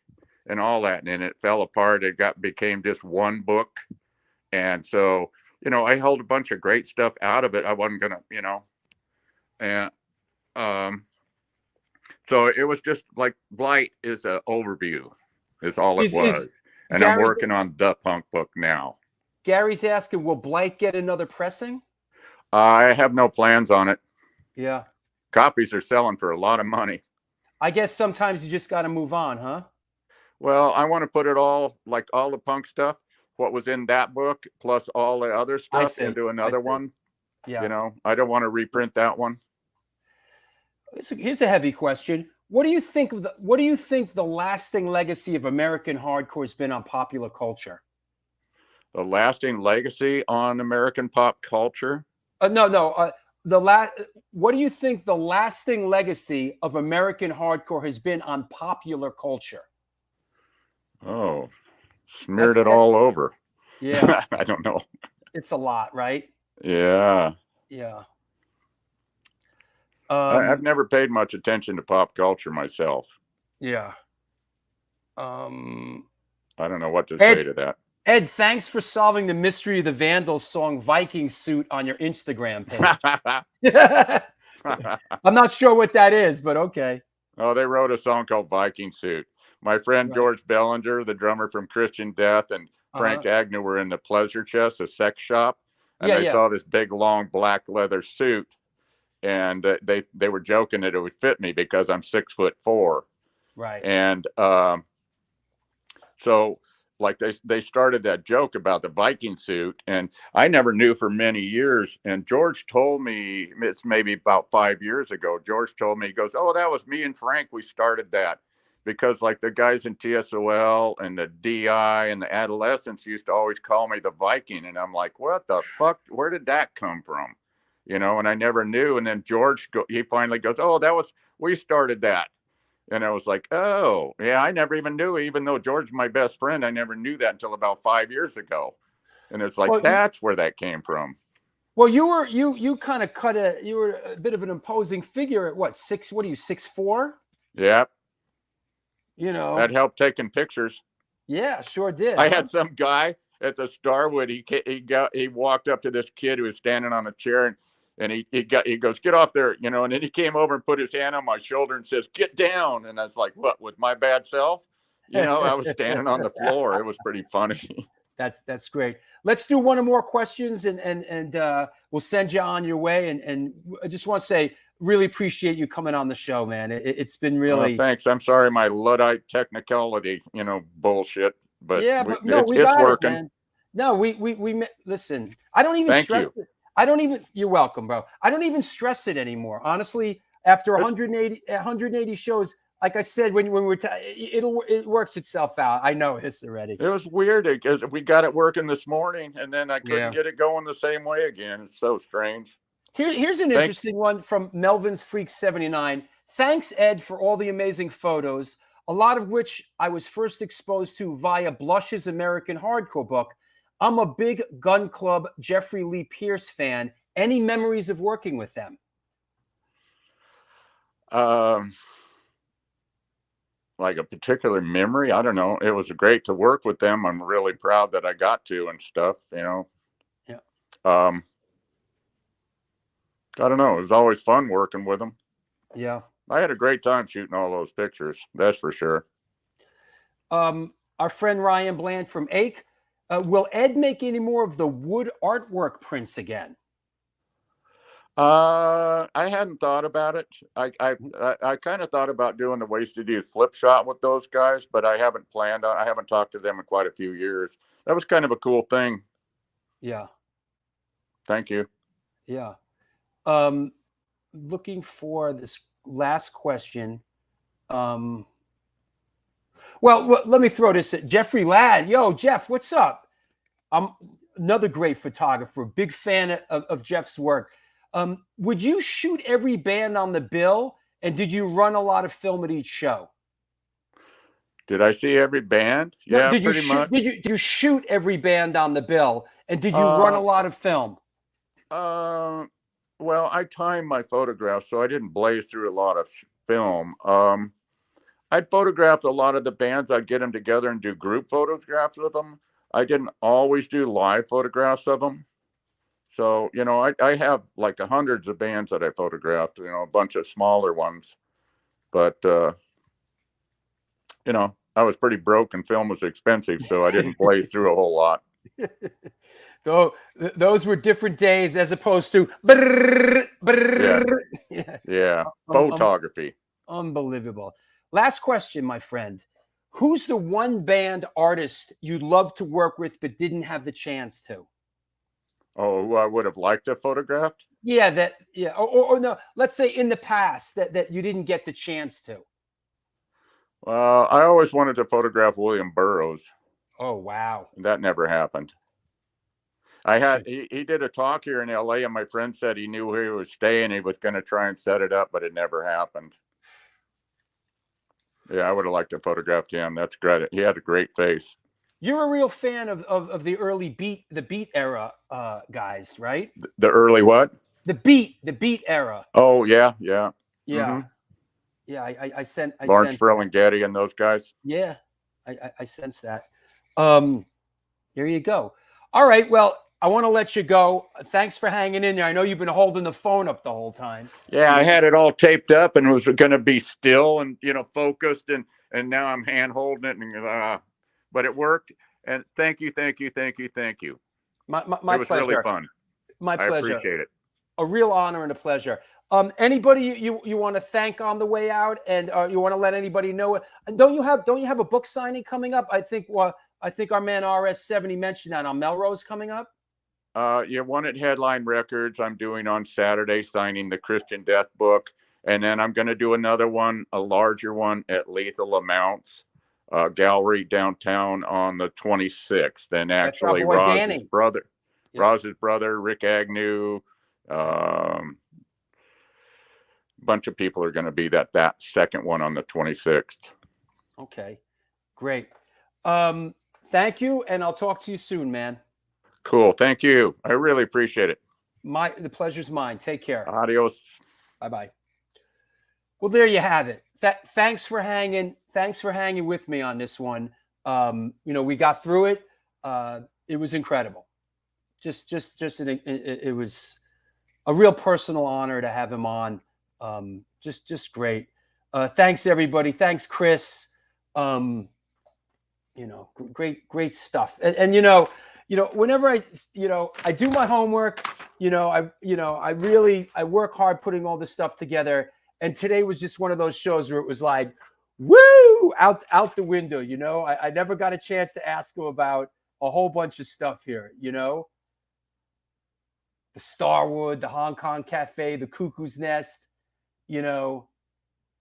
and all that. And it fell apart. It became just one book. And so, I held a bunch of great stuff out of it. I wasn't going to, and so it was just like Blight is an overview is all it was. And I'm Gary's, working on the punk book now. Gary's asking, will Blight get another pressing? I have no plans on it. Yeah. Copies are selling for a lot of money. I guess sometimes you just got to move on, huh? Well, I want to put it all, like all the punk stuff, what was in that book, plus all the other stuff into another one. Yeah. You know, I don't want to reprint that one. Here's a heavy question. What do you think the lasting legacy of American hardcore has been on popular culture? The lasting legacy on American pop culture? What do you think the lasting legacy of American hardcore has been on popular culture? Oh, smeared it all over. Yeah. I don't know. It's a lot, right? Yeah. Yeah. I've never paid much attention to pop culture myself. Yeah. I don't know what to say to that. Ed, thanks for solving the mystery of the Vandals song Viking Suit on your Instagram page. I'm not sure what that is, but okay. Oh, they wrote a song called Viking Suit. My friend George Bellinger, the drummer from Christian Death, and Frank Agnew were in the Pleasure Chest, a sex shop. And they saw this big, long black leather suit. And they were joking that it would fit me because I'm 6'4". Right. And so like they started that joke about the Viking suit, and I never knew for many years. And George told me, it's maybe about 5 years ago, George told me, he goes, oh, that was me and Frank. We started that because like the guys in TSOL and the DI and the Adolescents used to always call me the Viking. And I'm like, what the fuck? Where did that come from? You know, and I never knew. And then George, he finally goes, oh, we started that. And I was like, oh, yeah, I never even knew, even though George's my best friend, I never knew that until about 5 years ago. And it's like, that's where that came from. Well, you were a bit of an imposing figure at what, 6'4"? Yeah. You know. That helped taking pictures. Yeah, sure did. I had some guy at the Starwood, he walked up to this kid who was standing on a chair, and he goes, get off there, you know, and then he came over and put his hand on my shoulder and says, get down. And I was like, what, with my bad self? You know, I was standing on the floor. It was pretty funny. That's great. Let's do one or more questions and we'll send you on your way. And I just want to say, really appreciate you coming on the show, man. It's been really. Well, thanks. I'm sorry, my Luddite technicality, bullshit, but yeah, it's working. Man. No, we listen. I don't even stress it. You're welcome, bro. I don't even stress it anymore. Honestly, after 180 shows, like I said, when we're it works itself out. I know this already. It was weird because we got it working this morning, and then I couldn't get it going the same way again. It's so strange. Here's an interesting one from Melvin's Freak 79. Thanks, Ed, for all the amazing photos, a lot of which I was first exposed to via Blush's American Hardcore book. I'm a big Gun Club Jeffrey Lee Pierce fan. Any memories of working with them? Like a particular memory? I don't know. It was great to work with them. I'm really proud that I got to and stuff, Yeah. I don't know. It was always fun working with them. Yeah. I had a great time shooting all those pictures. That's for sure. Our friend Ryan Bland from Ake. Will Ed make any more of the wood artwork prints again? I hadn't thought about it. I kind of thought about doing the Wasted Youth flip shot with those guys, but I haven't planned on. I haven't talked to them in quite a few years. That was kind of a cool thing. Yeah. Thank you. Yeah. Looking for this last question. Well, let me throw this at Jeffrey Ladd. Yo, Jeff, what's up? I'm another great photographer, big fan of Jeff's work. Would you shoot every band on the bill? And did you run a lot of film at each show? Did I see every band? Yeah, pretty much. Did you shoot every band on the bill? And did you run a lot of film? Well, I timed my photographs, so I didn't blaze through a lot of film. I'd photographed a lot of the bands. I'd get them together and do group photographs of them. I didn't always do live photographs of them. So, I have like hundreds of bands that I photographed, a bunch of smaller ones. But, I was pretty broke and film was expensive, so I didn't blaze through a whole lot. Though those were different days as opposed to brrr, brrr. Yeah. Photography. Unbelievable. Last question, my friend. Who's the one band artist you'd love to work with but didn't have the chance to? Oh, who I would have liked to have photographed? Yeah, or no, let's say in the past that you didn't get the chance to. Well, I always wanted to photograph William Burroughs. Oh, wow. That never happened. He did a talk here in LA, and my friend said he knew where he was staying. He was going to try and set it up, but it never happened. Yeah, I would have liked to photograph him. That's great. He had a great face. You're a real fan of the early beat era guys, right? The early what? The beat era. Oh, yeah. Yeah. Mm-hmm. Yeah, I Lawrence Ferlinghetti and those guys. Yeah, I sense that. There you go. All right, well, I want to let you go. Thanks for hanging in there. I know you've been holding the phone up the whole time. Yeah, I had it all taped up and was going to be still and focused, and now I'm hand holding it, and but it worked. And thank you. My it was pleasure. Really fun. My pleasure. I appreciate it. A real honor and a pleasure. Anybody you want to thank on the way out, and you want to let anybody know? Don't you have a book signing coming up? I think our man RS70 mentioned that on Melrose coming up. One at Headline Records. I'm doing on Saturday, signing the Christian Death book, and then I'm going to do another one, a larger one, at Lethal Amounts Gallery downtown on the 26th. And actually, Roz's brother, Rick Agnew. A bunch of people are going to be that second one on the 26th. Okay, great. Thank you, and I'll talk to you soon, man. Cool. Thank you. I really appreciate it. The pleasure's mine. Take care. Adios. Bye-bye. Well, there you have it. Thanks for hanging with me on this one. We got through it. It was incredible. It was a real personal honor to have him on. Just great. Thanks everybody. Thanks, Chris. Great stuff. And whenever I do my homework, I work hard putting all this stuff together. And today was just one of those shows where it was like, woo, out the window. I never got a chance to ask him about a whole bunch of stuff here. The Starwood, the Hong Kong Cafe, the Cuckoo's Nest,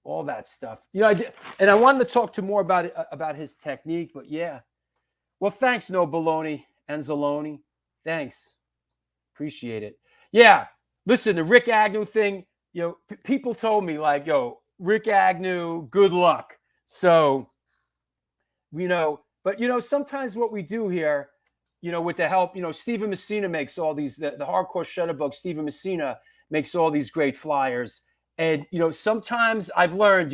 all that stuff. I did, and I wanted to talk to more about his technique. But yeah, well, thanks, No Baloney and Zaloni. Thanks, appreciate it. Yeah, listen, the Rick Agnew thing. People told me like, yo, Rick Agnew, good luck. So, but sometimes what we do here, with the help, Stephen Messina makes all these, the hardcore shutterbug, Stephen Messina makes all these great flyers. And, sometimes I've learned,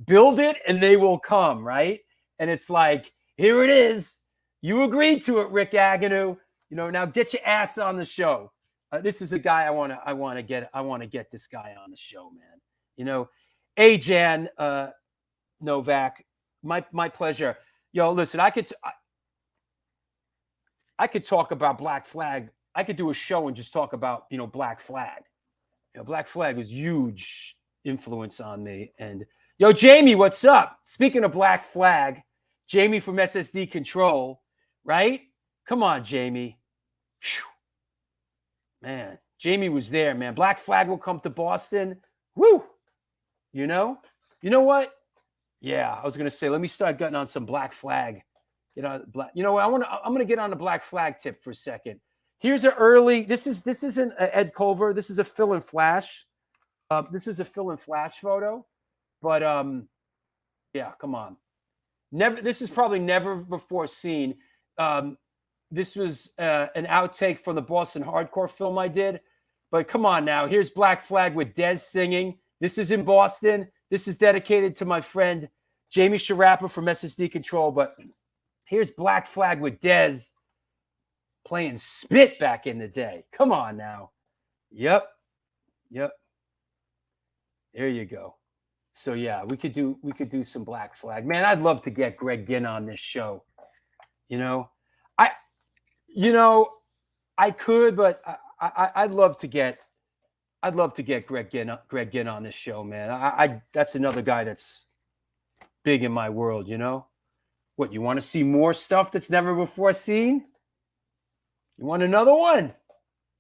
build it and they will come, right? And it's like, here it is. You agreed to it, Rick Agnew. Now get your ass on the show. This is a guy I want to get this guy on the show, man. Jan Novak, my pleasure. Listen, I could talk about Black Flag. I could do a show and just talk about, Black Flag. Black Flag was huge influence on me. And Jamie, what's up? Speaking of Black Flag, Jamie from SSD Control, right? Come on, Jamie. Whew. Man, Jamie was there, man. Black Flag will come to Boston. Woo! You know what? Yeah, I was gonna say, let me start getting on some Black Flag. What? I'm gonna get on the Black Flag tip for a second. Here's an early. This isn't Ed Colver. This is a fill and flash. This is a fill and flash photo. But yeah, come on. This is probably never before seen. This was an outtake from the Boston hardcore film I did. But come on now. Here's Black Flag with Dez singing. This is in Boston. This is dedicated to my friend Jamie Sharappa from SSD Control. But here's Black Flag with Dez playing Spit back in the day. Come on now. Yep. There you go. So yeah, we could do some Black Flag. Man, I'd love to get Greg Ginn on this show. You know, I could, but I'd love to get Greg Ginn on this show, man. I that's another guy that's big in my world, you know. What, you want to see more stuff that's never before seen? You want another one?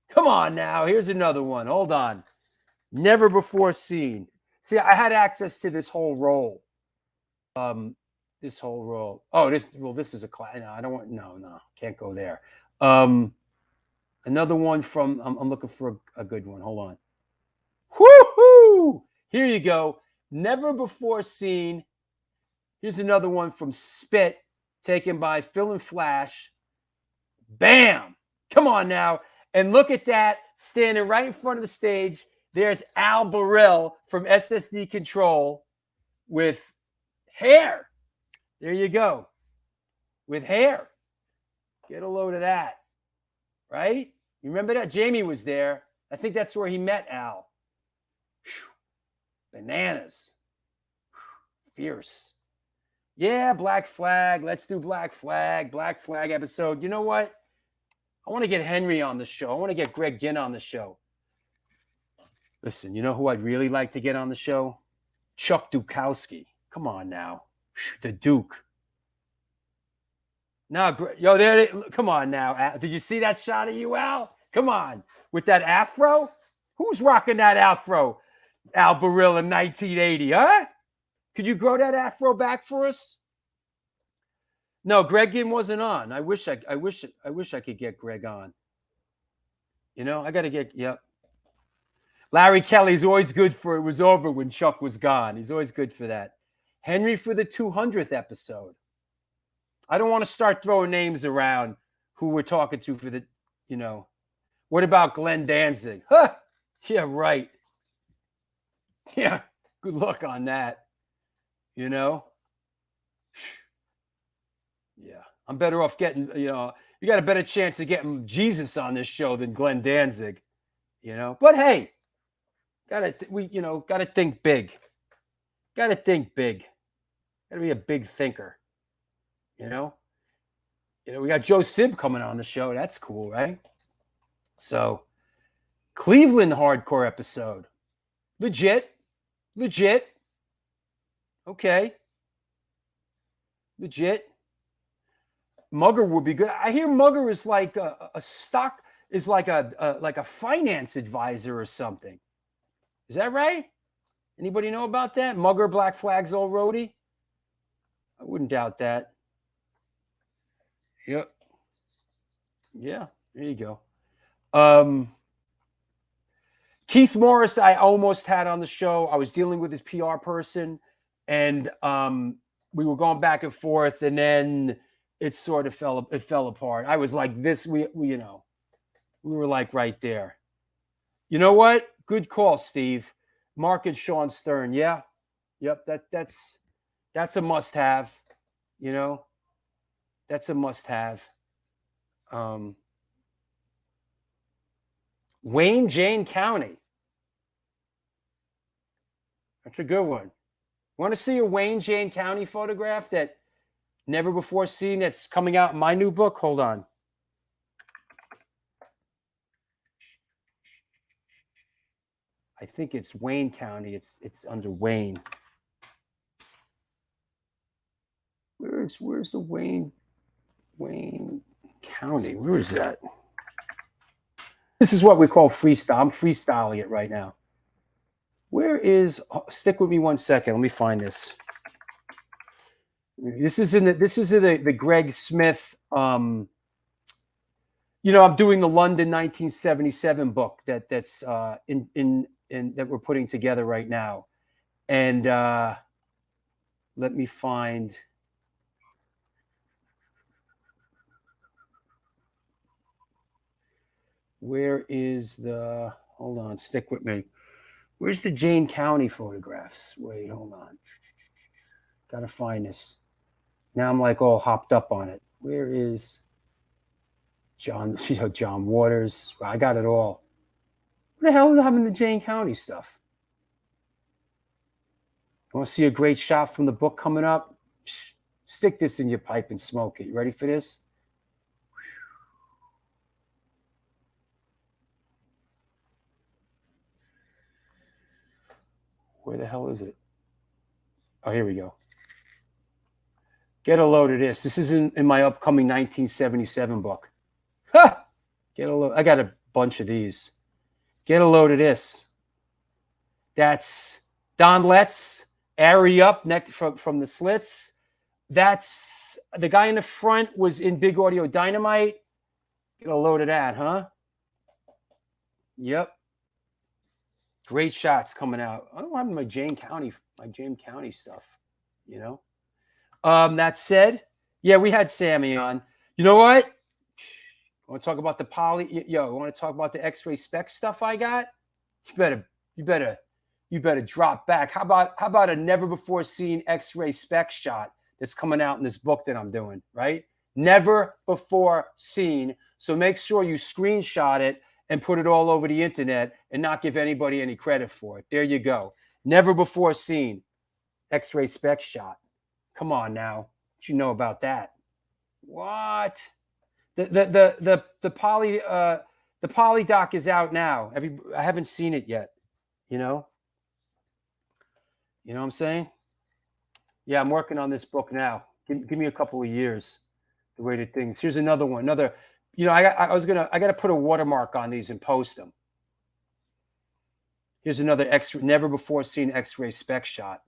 Come on now, here's another one. Hold on. Never before seen. See, I had access to this whole roll. This whole roll. Oh, this is a class. No, I don't want. No, can't go there. Another one from. I'm looking for a good one. Hold on. Woohoo! Here you go. Never before seen. Here's another one from Spit, taken by Phil and Flash. Bam! Come on now. And look at that, standing right in front of the stage. There's Al Burrell from SSD Control with hair. There you go. With hair. Get a load of that. Right? You remember that? Jamie was there. I think that's where he met Al. Whew. Bananas. Whew. Fierce. Yeah, Black Flag. Let's do Black Flag. Black Flag episode. You know what? I want to get Henry on the show. I want to get Greg Ginn on the show. Listen, you know who I'd really like to get on the show? Chuck Dukowski. Come on now. The Duke. Now, come on now. Did you see that shot of you, Al? Come on. With that afro? Who's rocking that afro? Al Burrell in 1980, huh? Could you grow that afro back for us? No, Greg Ginn wasn't on. I wish I could get Greg on. You know, I got to get, yep. Larry Kelly's always good for it was over when Chuck was gone. He's always good for that. Henry for the 200th episode. I don't want to start throwing names around who we're talking to for the, you know. What about Glenn Danzig? Huh? Yeah, right. Yeah, good luck on that. You know? Yeah, I'm better off getting, you know, you got a better chance of getting Jesus on this show than Glenn Danzig, you know. But hey, gotta think big. Gotta think big. Gotta be a big thinker, you know. You know, we got Joe Sib coming on the show. That's cool, right? So, Cleveland hardcore episode. Legit. Okay. Legit. Mugger would be good. I hear Mugger is like a stock, is like a finance advisor or something. Is that right? Anybody know about that? Mugger, Black Flag's old roadie? I wouldn't doubt that. Yep. Yeah, there you go. Keith Morris, I almost had on the show. I was dealing with his PR person, and we were going back and forth, and then it sort of fell apart. I was like this, we you know, we were like right there. You know what? Good call, Steve. Mark and Sean Stern. Yeah. Yep. That's a must-have. You know, that's a must-have. Wayne Jane County. That's a good one. Want to see a Wayne Jane County photograph that never before seen that's coming out in my new book? Hold on. I think it's Wayne County. It's under Wayne. Where's the Wayne County? Where is that? This is what we call freestyle. I'm freestyling it right now. Where is? Stick with me 1 second. Let me find this. This is in the Greg Smith. You know, I'm doing the London 1977 book that's in that we're putting together right now, and let me find. Where is the? Hold on, stick with me. Where's the Jane County photographs? Wait, hold on. Gotta find this. Now I'm like all hopped up on it. Where is John? You know, John Waters. I got it all. What the hell is happening to Jane County stuff? Want to see a great shot from the book coming up? Stick this in your pipe and smoke it. You ready for this? Where the hell is it? Oh, here we go. Get a load of this. This is in my upcoming 1977 book. Ha! Get a load. I got a bunch of these. Get a load of this. That's Don Letts, Airy Up neck from the Slits. That's the guy in the front was in Big Audio Dynamite. Get a load of that, huh? Yep. Great shots coming out. I don't have my James County stuff, you know. That said, yeah, we had Sammy on. You know what? I want to talk about the poly. Yo, I want to talk about the X-ray spec stuff I got. You better drop back. How about a never before seen X-ray spec shot that's coming out in this book that I'm doing, right? Never before seen. So make sure you screenshot it and put it all over the internet and not give anybody any credit for it. There you go. Never before seen X-ray spec shot. Come on now. What you know about that? What? The poly doc is out now. I haven't seen it yet. You know what I'm saying? Yeah, I'm working on this book now. Give me a couple of years to wait at things. Here's another one. I got to put a watermark on these and post them. Here's another never before seen X-ray spec shot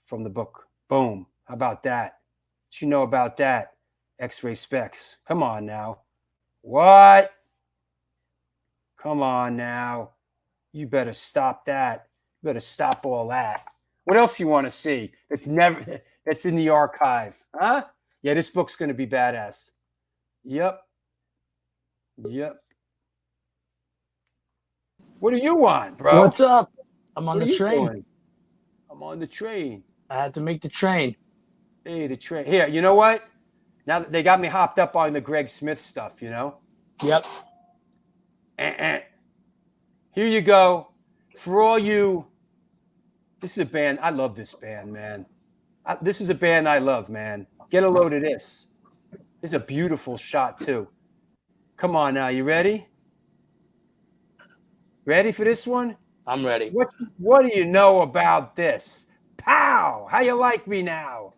from the book. Boom. How about that? What you know about that? X-ray specs. Come on now. What? Come on now. You better stop that. You better stop all that. What else you want to see? That's in the archive. Huh? Yeah, this book's going to be badass. Yep. What do you want, bro? What's up? I'm on the train. Doing? I'm on the train. I had to make the train. Hey, the train. Here, you know what? Now that they got me hopped up on the Greg Smith stuff, you know? Yep. Here you go. For all you, this is a band. I love this band, man. This is a band I love, man. Get a load of this. This is a beautiful shot, too. Come on now. You ready? Ready for this one? I'm ready. What do you know about this? Pow! How you like me now?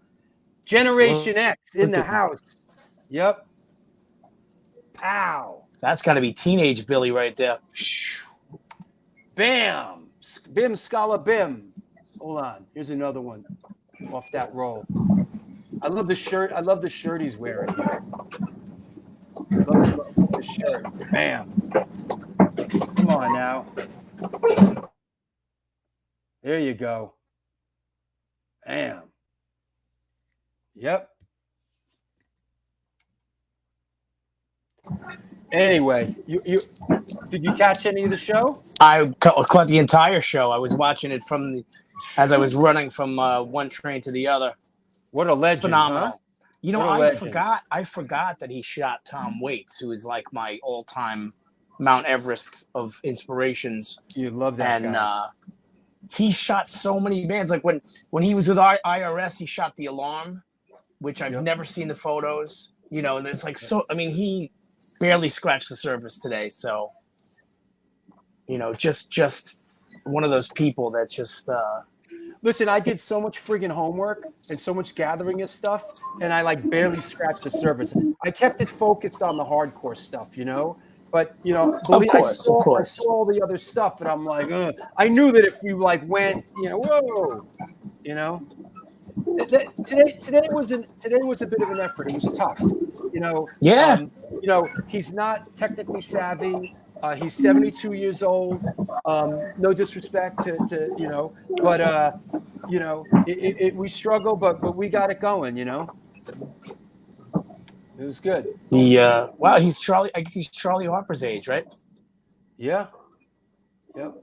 Generation X in the house. Yep. Pow. That's got to be teenage Billy right there. Bam. Bim, scala, bim. Hold on. Here's another one off that roll. I love the shirt. I love the shirt he's wearing here. I love the shirt. Bam. Come on now. There you go. Bam. Yep. Anyway, you did you catch any of the show? I caught the entire show. I was watching it as I was running from one train to the other. What a legend! Phenomenal. Huh? You know, I forgot that he shot Tom Waits, who is like my all-time Mount Everest of inspirations. You love that guy. He shot so many bands. Like when he was with IRS, he shot The Alarm, which I've never seen the photos. You know, and it's like so. I mean, he barely scratched the surface today. So, you know, just one of those people that just. Listen, I did so much friggin' homework and so much gathering of stuff, and I like barely scratched the surface. I kept it focused on the hardcore stuff, you know. But you know, of course. I saw all the other stuff, and I'm like, I knew that if we like went, you know, whoa, you know. Today was a bit of an effort. It was tough, you know. Yeah. You know, he's not technically savvy. He's 72 years old. No disrespect to you know, but you know, we struggle, but we got it going. You know, it was good. Wow, he's Charlie. I guess he's Charlie Harper's age, right? Yeah. Yep.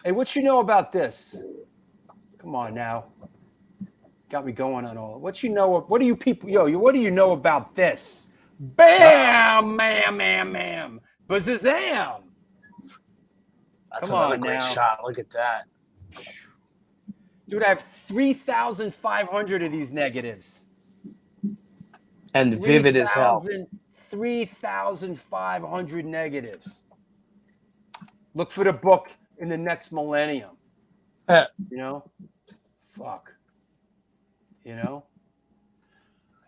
Hey, what you know about this? Come on now. Got me going on all. What do you know about this? Bam, ma'am. Buzzazam. That's another great shot. Look at that. Dude, I have 3,500 of these negatives. And vivid as hell. 3,500 negatives. Look for the book in the next millennium. You know? Fuck. You know?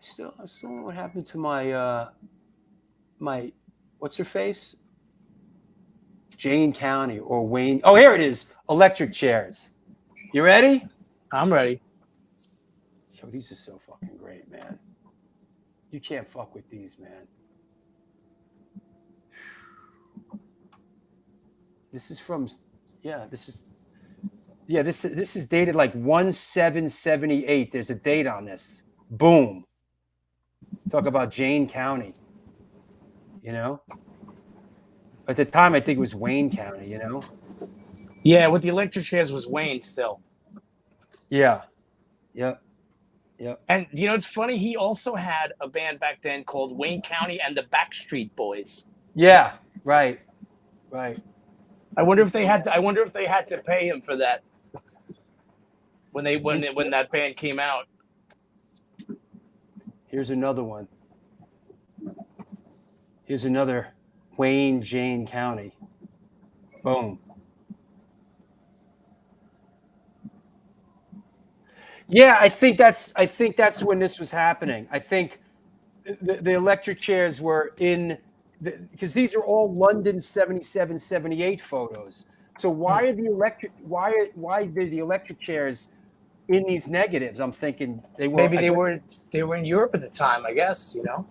I still don't know what happened to my what's her face? Jane County or Wayne. Oh, here it is. Electric chairs. You ready? I'm ready. Yo, these are so fucking great, man. You can't fuck with these, man. This is from, this is dated like 1/7/78. There's a date on this. Boom. Talk about Jane County. You know? At the time, I think it was Wayne County, you know? Yeah, with the electric chairs was Wayne still. Yeah. Yep. Yep. And you know, it's funny. He also had a band back then called Wayne County and the Backstreet Boys. Yeah. Right. Right. I wonder if they had to pay him for that when that band came out. Here's another one. Here's another Wayne, Jane County. Boom. Yeah, I think that's when this was happening. I think the electric chairs were in because these are all London 77, 78 photos. So why are the electric chairs in these negatives? I'm thinking they were Maybe they were in Europe at the time, I guess, you know.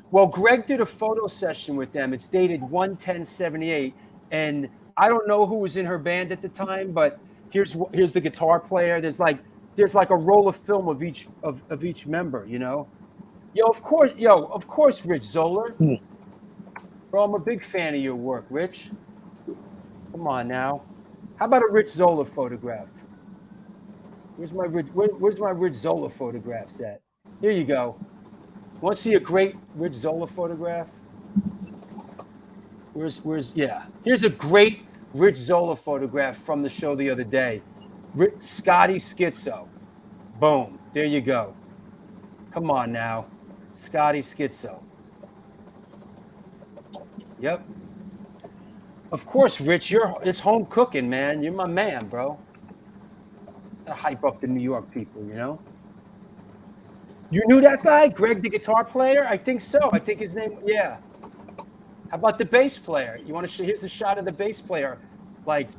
Well, Greg did a photo session with them. It's dated 1/10/78, and I don't know who was in her band at the time, but here's the guitar player. There's like a roll of film of each member, you know. Of course, Rich Zoller. Bro, I'm a big fan of your work, Rich. Come on now. How about a Rich Zoller photograph? Where's my Rich Zoller photographs at? Here you go. Want to see a great Rich Zoller photograph? Here's a great Rich Zoller photograph from the show the other day. Scotty Schizo. Boom. There you go. Come on now. Scotty Schizo. Yep. Of course, Rich, it's home cooking, man. You're my man, bro. Gotta hype up the New York people, you know? You knew that guy, Greg, the guitar player? I think so. I think his name, yeah. How about the bass player? You want to show? Here's a shot of the bass player. Like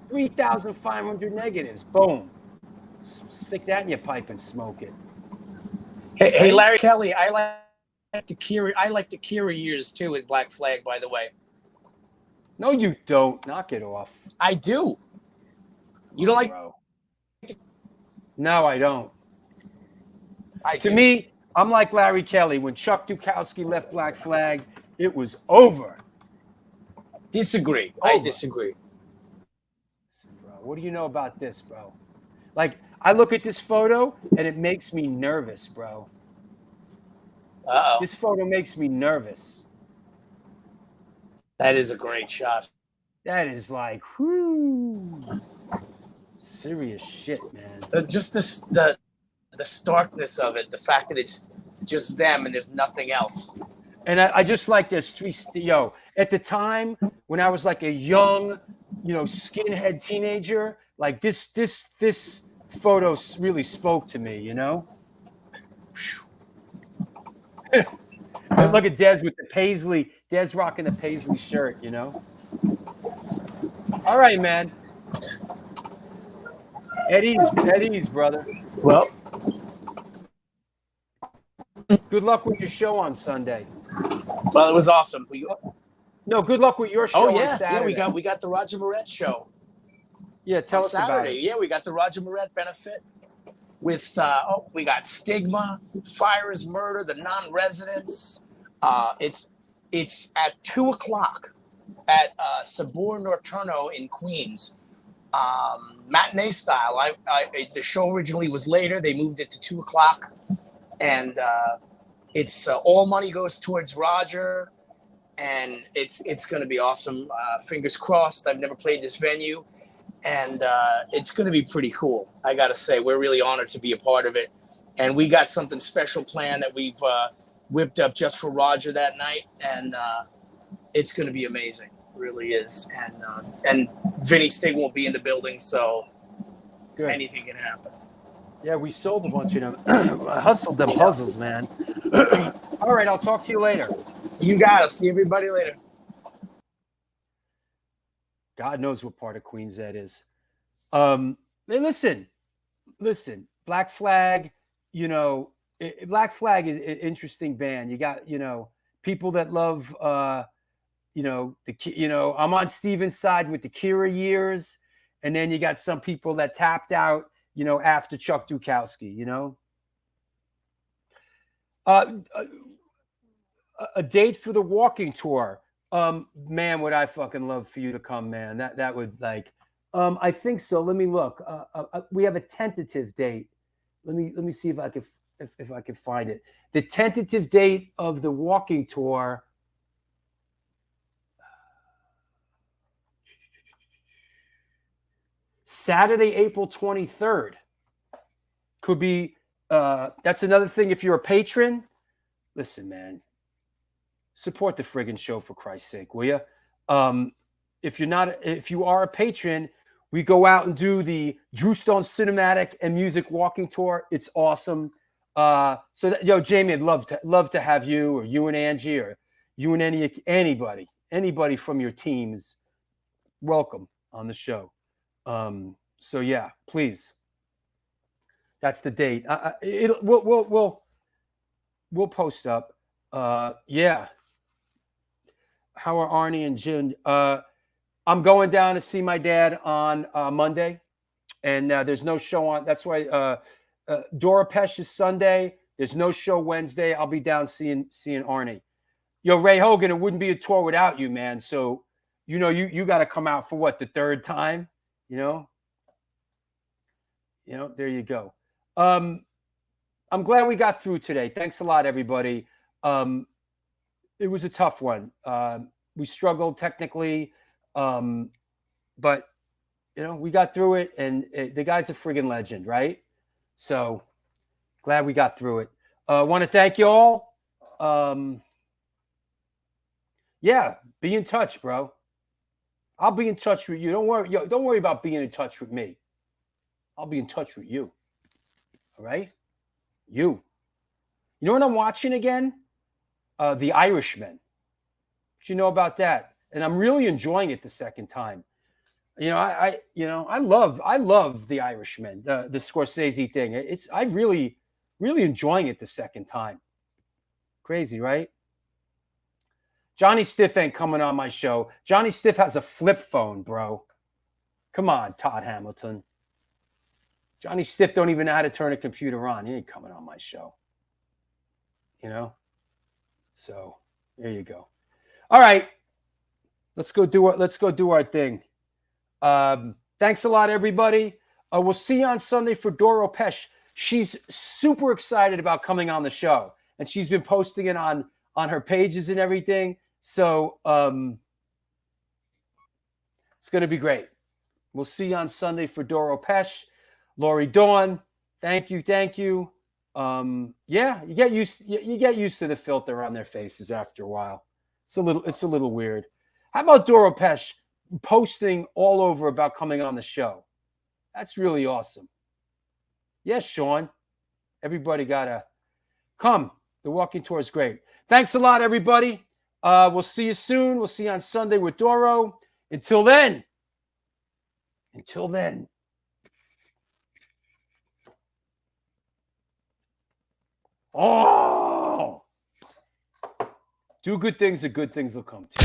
3,500 negatives. Boom. Stick that in your pipe and smoke it. Hey, Larry Kelly, I like the Kira years too with Black Flag, by the way. No, you don't. Knock it off. I do. You don't like? Bro. No, I don't. To me, I'm like Larry Kelly. When Chuck Dukowski left Black Flag, it was over. Disagree. Over. I disagree. Listen, bro, what do you know about this, bro? Like, I look at this photo and it makes me nervous, bro. Uh-oh. This photo makes me nervous. That is a great shot. That is like, whoo, serious shit, man. The starkness of it, the fact that it's just them and there's nothing else. And I just like this at the time when I was like a young, skinhead teenager, like this photo really spoke to me, you know? And look at Des with the Paisley, Des rocking the Paisley shirt, you know? All right, man. At ease, brother. Well, good luck with your show on Sunday. Well, it was awesome. No, good luck with your show on Saturday. Yeah, we got the Roger Moret show. Yeah, tell us Saturday. about it. Yeah, we got the Roger Moret benefit with we got Stigma, Fire is Murder, the Non-Residents. It's at 2:00 at Sabor Norturno in Queens. Matinee style. The show originally was later. They moved it to 2:00, and it's all money goes towards Roger, and it's going to be awesome. Fingers crossed. I've never played this venue, and it's going to be pretty cool. I got to say, we're really honored to be a part of it, and we got something special planned that we've whipped up just for Roger that night, and it's going to be amazing. It really is. And Vinny Stig won't be in the building, so Good. anything can happen. Yeah, we sold a bunch of them. I hustled them puzzles, man. All right, I'll talk to you later. You got to see everybody later. God knows what part of Queens that is. Hey, listen, Black Flag, Black Flag is an interesting band. You got, people that love, I'm on Steven's side with the Kira years. And then you got some people that tapped out, after Chuck Dukowski, a date for the walking tour. Man, would I fucking love for you to come, man. That would I think so. Let me look. We have a tentative date. Let me see if I can find it. The tentative date of the walking tour. Saturday, April 23rd. Could be that's another thing. If you're a patron, listen, man. Support the friggin' show, for Christ's sake, will you? If you are a patron, we go out and do the Drew Stone Cinematic and Music Walking Tour. It's awesome. Jamie, I'd love to have you, or you and Angie, or you and anybody from your teams. Welcome on the show. Yeah, please. That's the date. We'll post up. Yeah. How are Arnie and Jim? I'm going down to see my dad on Monday, and there's no show on. That's why Dora Pesh is Sunday. There's no show Wednesday. I'll be down seeing Arnie. Yo, Ray Hogan, it wouldn't be a tour without you, man. So, you got to come out for what, the third time? There you go. I'm glad we got through today. Thanks a lot, everybody. It was a tough one. We struggled technically, but we got through it, and the guy's a friggin' legend, right? So glad we got through it. I want to thank you all. Yeah, be in touch, bro. I'll be in touch with you. Don't worry about being in touch with me. I'll be in touch with you. All right? You know what I'm watching again? The Irishman. What you know about that? And I'm really enjoying it the second time. I love The Irishman, the Scorsese thing. I really, really enjoying it the second time. Crazy, right? Johnny Stiff ain't coming on my show. Johnny Stiff has a flip phone, bro. Come on, Todd Hamilton. Johnny Stiff don't even know how to turn a computer on. He ain't coming on my show. So there you go. All right. Let's go do our thing. Thanks a lot, everybody. We'll see you on Sunday for Doro Pesh. She's super excited about coming on the show, and she's been posting it on her pages and everything. So it's going to be great. We'll see you on Sunday for Doro Pesh. Lori Dawn, thank you. Yeah, you get used to the filter on their faces after a while. It's a little weird. How about Doro Pesh posting all over about coming on the show? That's really awesome. Yes, Sean. Everybody gotta come. The walking tour is great. Thanks a lot, everybody. We'll see you soon. We'll see you on Sunday with Doro. Until then. Oh, do good things, and good things will come to you.